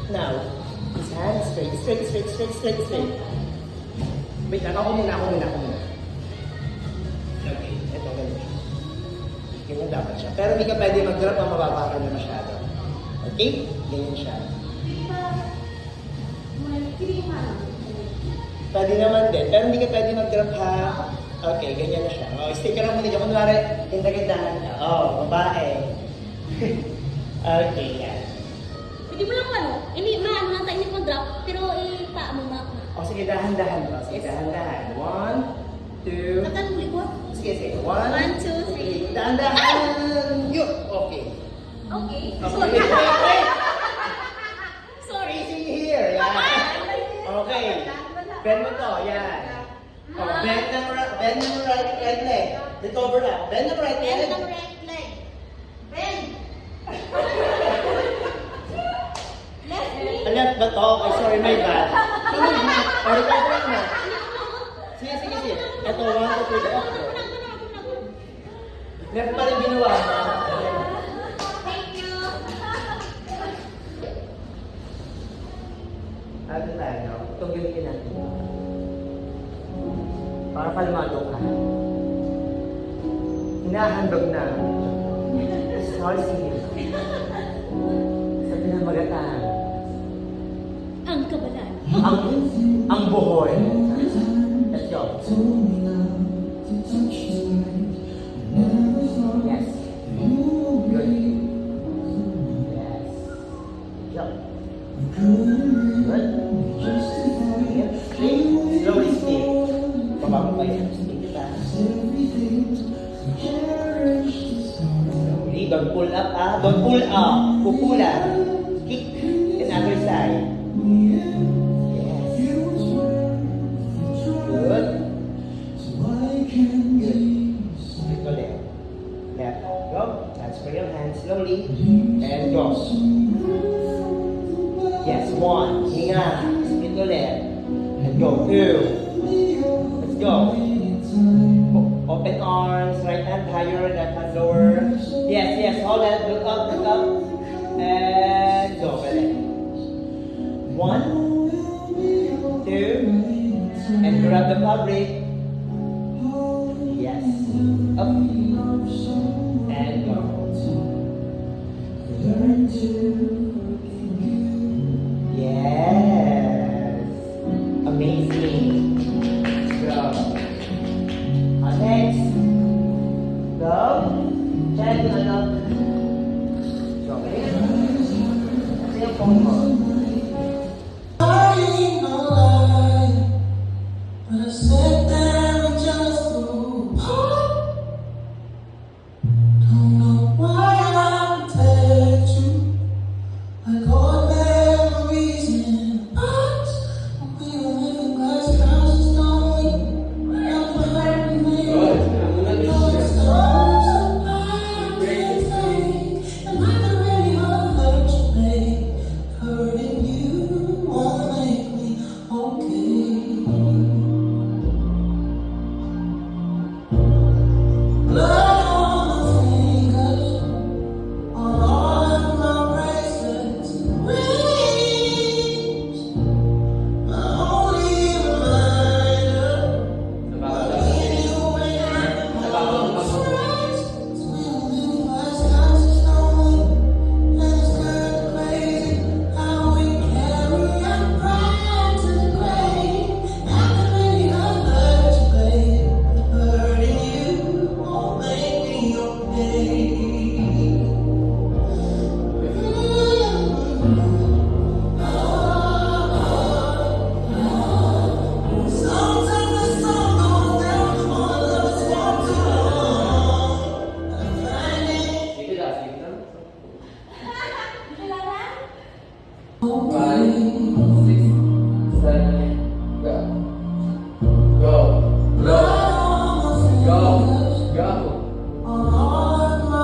Now, his hand straight, straight, straight, straight, straight, straight. Wait lang, ako muna. Okay, ito, ganun siya. Ganyan dapat siya. Pero hindi ka pwede mag-drop ang mababa ka na masyado. Okay? Ganyan siya. Pwede naman din, pero hindi ka pwede mag-drop ha. Okay, ganyan na siya. Oh, stay ka lang muna dyan. Kunwari, tindagandahan ka. Oh, babae. Okay, yan. Pwede mo lang ano, maano lang tayo yung drop, pero ipaa mo na. O sige, dahan-dahan ba? Sige, dahan-dahan. 1, 2, Tagal mo likod. sige, sige. 1, 1, 2, 3. Dahan-dahan. Yun, okay. Okay. Okay, okay. Sorry. Facing here, yan. Okay. Bend mo to, yan. Oh, bend ng right leg. Dito over na. Bend ng right leg. Bend ng right leg. Bend. Left knee. Alam ba to? Ay, sorry, my bad. O, recover na. Sige, sige, sige. Ito, 1, 2, 3, up. Left pa rin ginawa. Thank you. Ano tayo? Itong gamitin natin. Para kalmado ka. Hinahandog na. Marcy. Sa pinamagatan. Ang kabalan. Ang buhoy. Let's go. Yes. Good. Yes. Jump. Good. Yep. Slowly speak. Baba mo pa yun. Speak kita. Slowly. Don't pull up, ah. Don't pull up. Pupulan. Kick. Another side. Yes. Good. Good. Go left. Left. Go. Transfer your hands slowly. And go. Yes. One. Hinga. Spin to left. And go. Two. Let's go. Open arms. Right hand higher. Left hand lower. Yes. Yes. Hold it. Look up. Look up. And go. Left. One. Two. And grab the fabric. Yes. Up. And go. Yes. Amazing. Go. Next. Go. Check na lang. Go. Kasi yung phone mo. Lying no lie, but I said that we just grew apart. Don't know why I protect you, like old memories in a box. We were living glass houses, don't we? Right behind me. Those storms apart, and I can really hurt you, babe. Hurting you won't make me okay. Blood on my fingers, on all of my bracelets and rings. My only reminder, when you went out on the friends, we were living glass houses, don't we? And it's kinda crazy how we carry our pride to the grave. I can really hurt you, babe. Hurting you won't make me okay. Sometimes the sun goes down on us for too long. I find it Sige lang, sige lang. Kailangan? 5, 6, 7, go. Go. Go. Go. Go. on all of my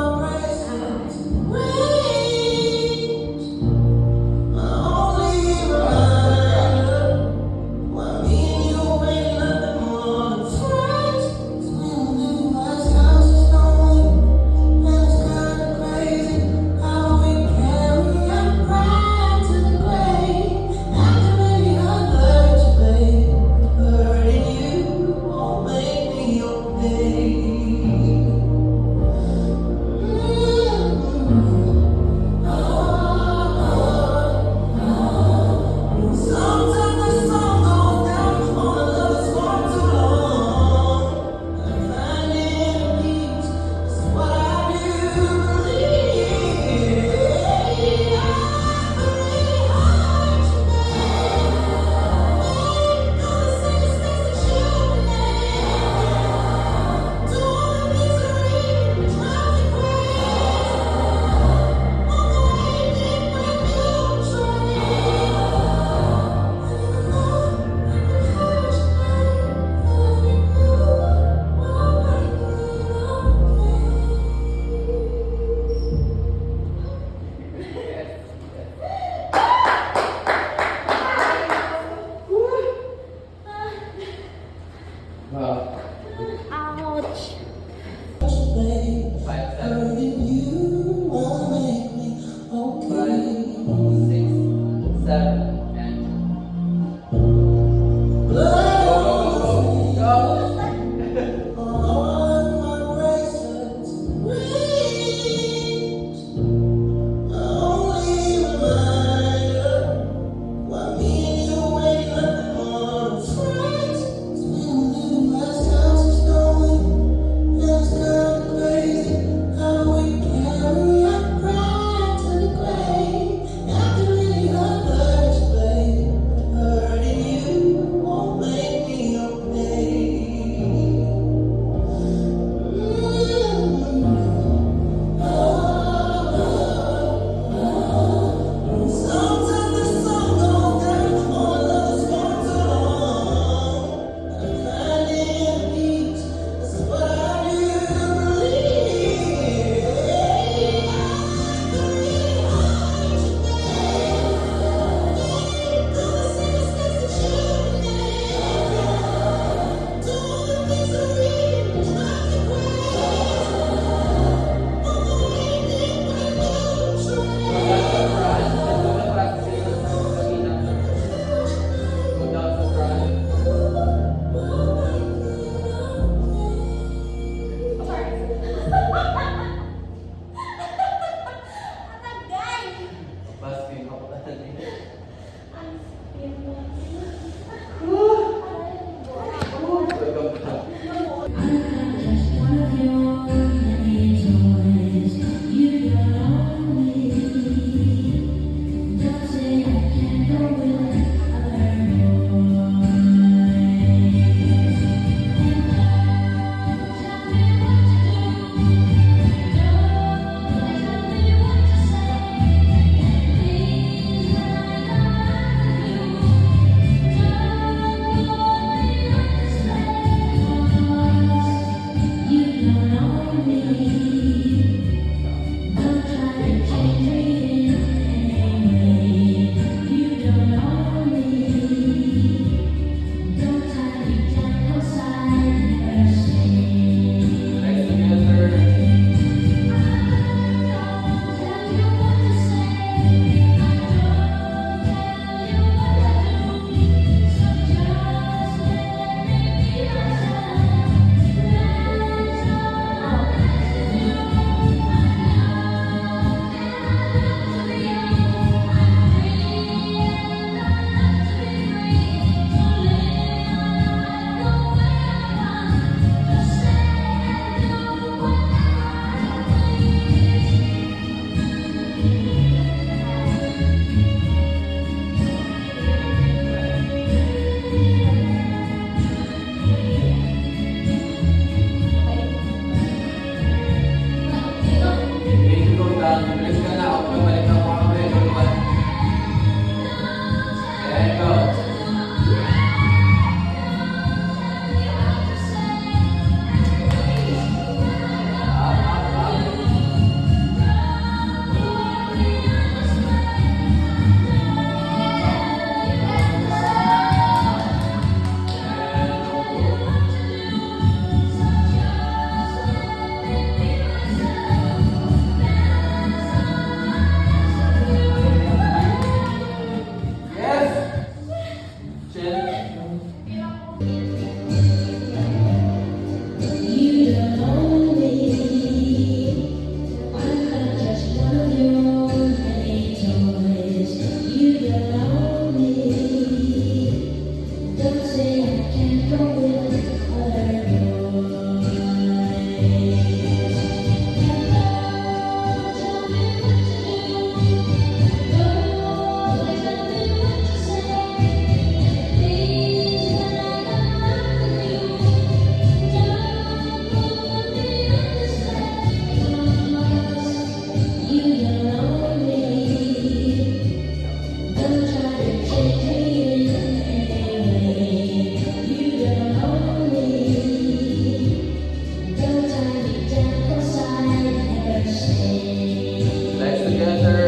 Legs together.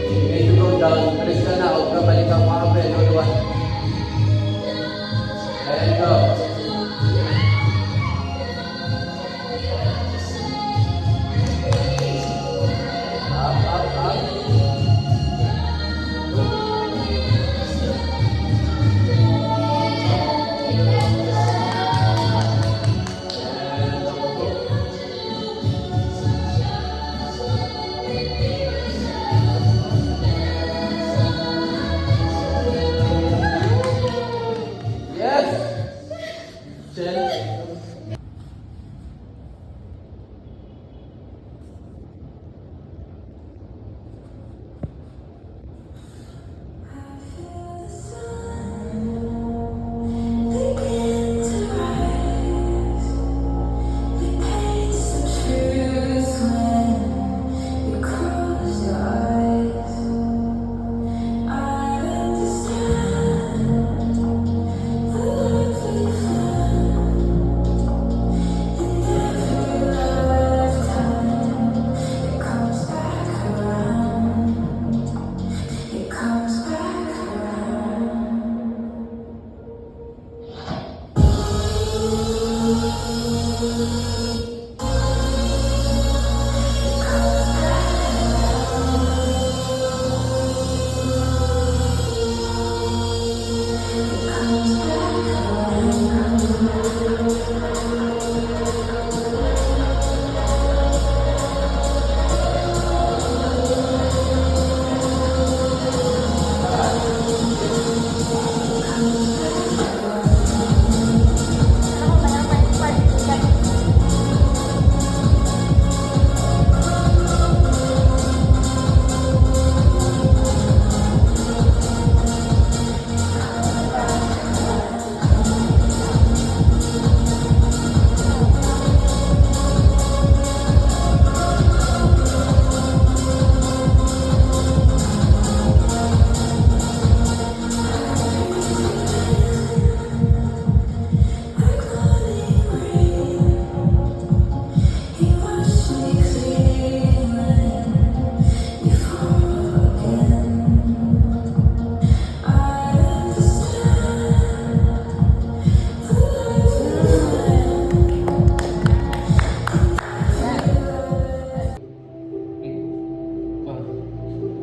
You need to go down. Balik ka na. Huwag ka balik ang mga friend. Hold on. And go. Up, up, up. Yes! Chin.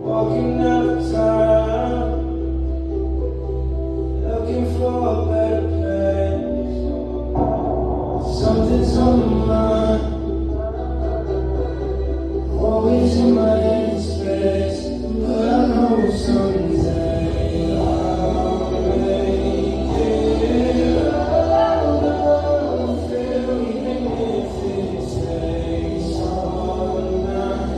Walking out of time, looking for a better place. Something's on my mind, always in my head space. But I know someday I'll make it. I'll feel even if it takes all night.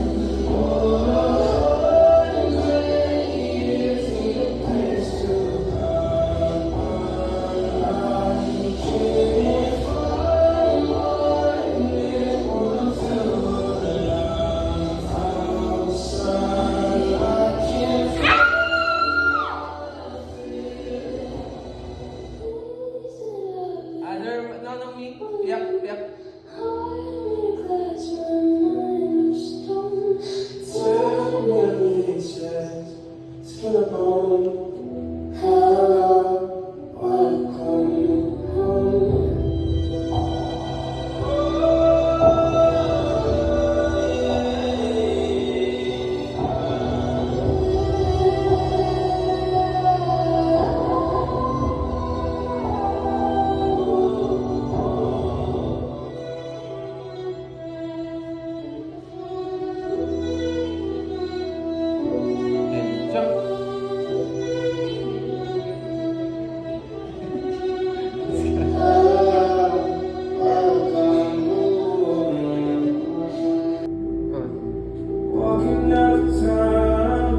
walking out of town,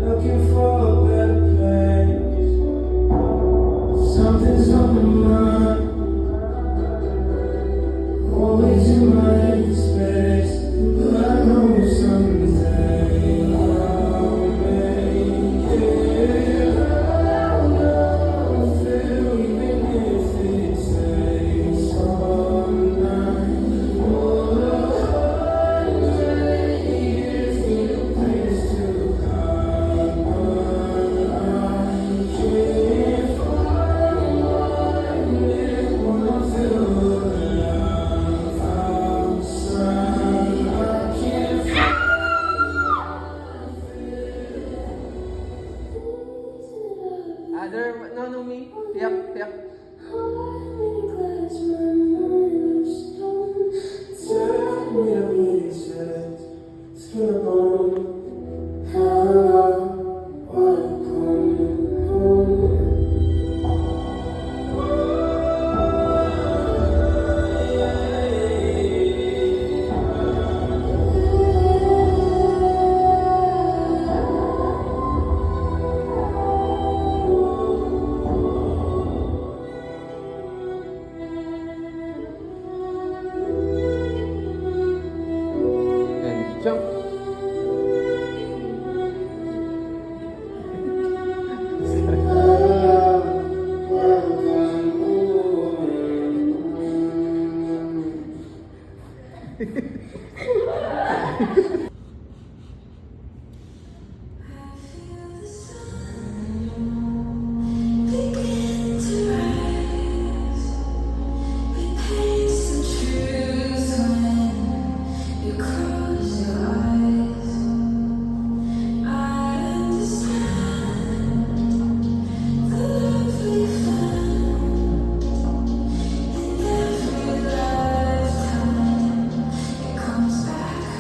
looking for a better place. Something's on my mind, always in my empty space, but I know someday I'll make it. I'll feel even if it takes all night. No, me. Tiyak, tiyak. And jump.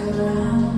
Around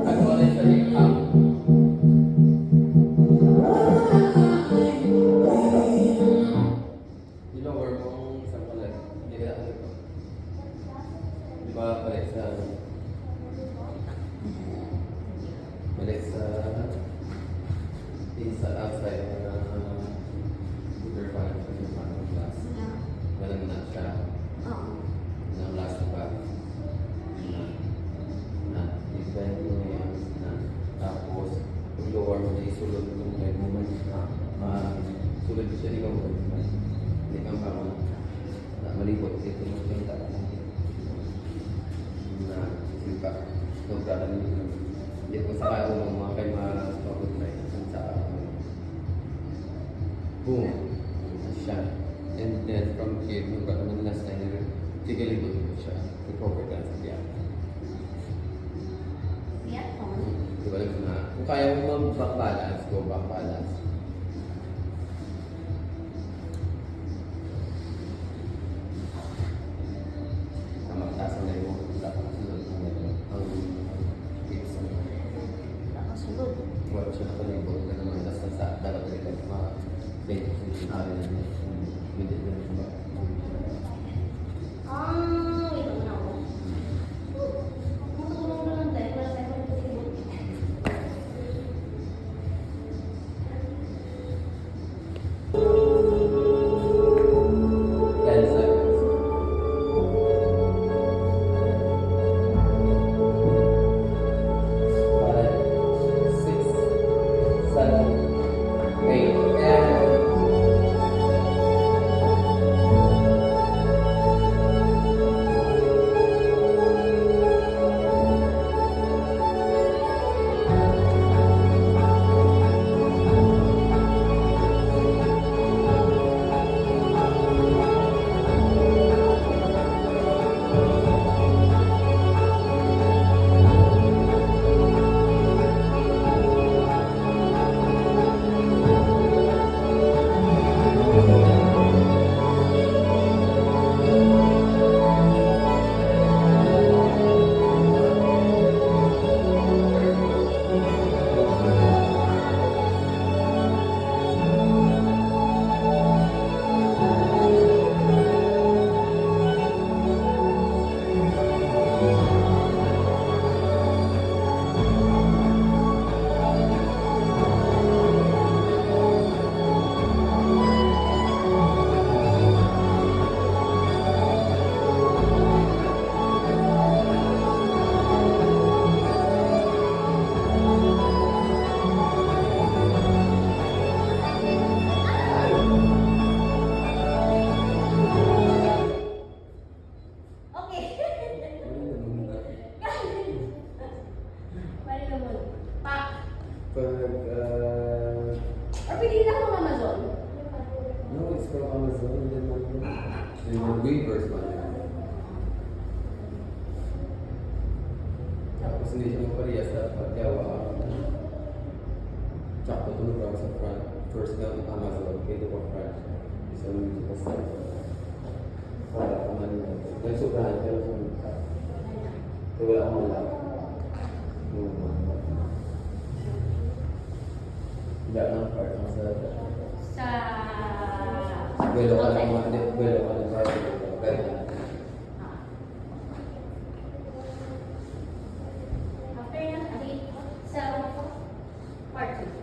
Acknowledge the income. I-lower mo ang isang palit. Hindi ka ako ito. Di ba palit sa... Palit sa... Sa outside na... Scooter pa rin sa yung parang glass. Walang na siya. Oo. Ng last pa. Na. Depende mo yan. Na. Tapos, pag-lower mo na isulod yung leg mo man. Sulod siya, di ka mo. Hindi ka pa na malibot. Ito mo siya yung tapos. Na. Simpa. So, kakanin mo. Hindi ko sa kaya mo mga kayo ma-stop na sa boom. Siya. And then from here, yung kakanin last time, tigalibot mo siya. I-cover ka sa diyan. Yeah. Diba lang na, kung kaya mo mag-back balance, go back balance. Tama, taas ang layo mo. Dapat kasunod ang layo. Ang tips mo. Nakasunod. Wala siya nakalibot na naman. Tapos sa dapat rin ka ma-pay position area na niya. Hindi na siya ba? Wait lang na ako. Matulong na lang tayo. Wala tayo magpapalibot. Ten seconds. Five, 6, 7, 8, and Okay. Balik ka muna. Pa. pag Or pwede na akong Amazon. no, it's from Amazon and then reverse man. Tapos hindi siya magparehas sa pagyawa. Tsaka patulog ako sa front. First na ang Amazon, kaya ko front. Isang medyo pa sa para kaman na. Nagsubrahan, pero sumunod ka. Kaya wala akong malak. Hindi lang part ang sa Sa... Buwelo ka lang, Okay. buwelo ka lang sa ganyan. After yan, sa part 2.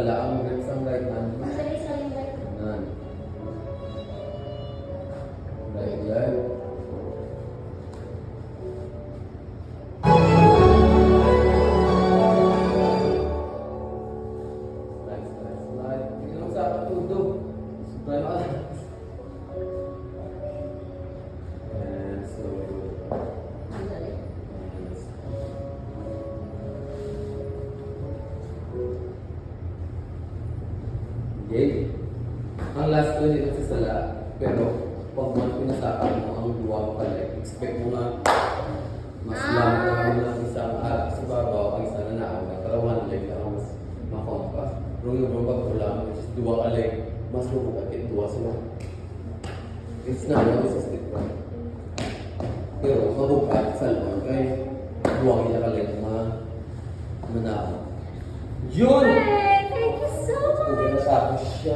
sala ang isang right hand. Sorry, sorry, sorry. Nan. Right leg. Slide. Hindi naman sa katudog. Slide ka. And so good. Okay. Ang last ko dito sa sala, pero pag man pinasakan mo ang duwa mo pala, expect mo nga mas lang ka mo lang isang sa babaw, ang isa na naawag. Pero one leg lang mas makompas. Pero yung pagkulang, which is duwa ka leg, mas lupok at duwa sila. It's not always a stick right? Pero mabukat sa loob, kaya duwa niya ka leg manaawag. Yun! Hey, thank you so much. Kung pinasakos siya.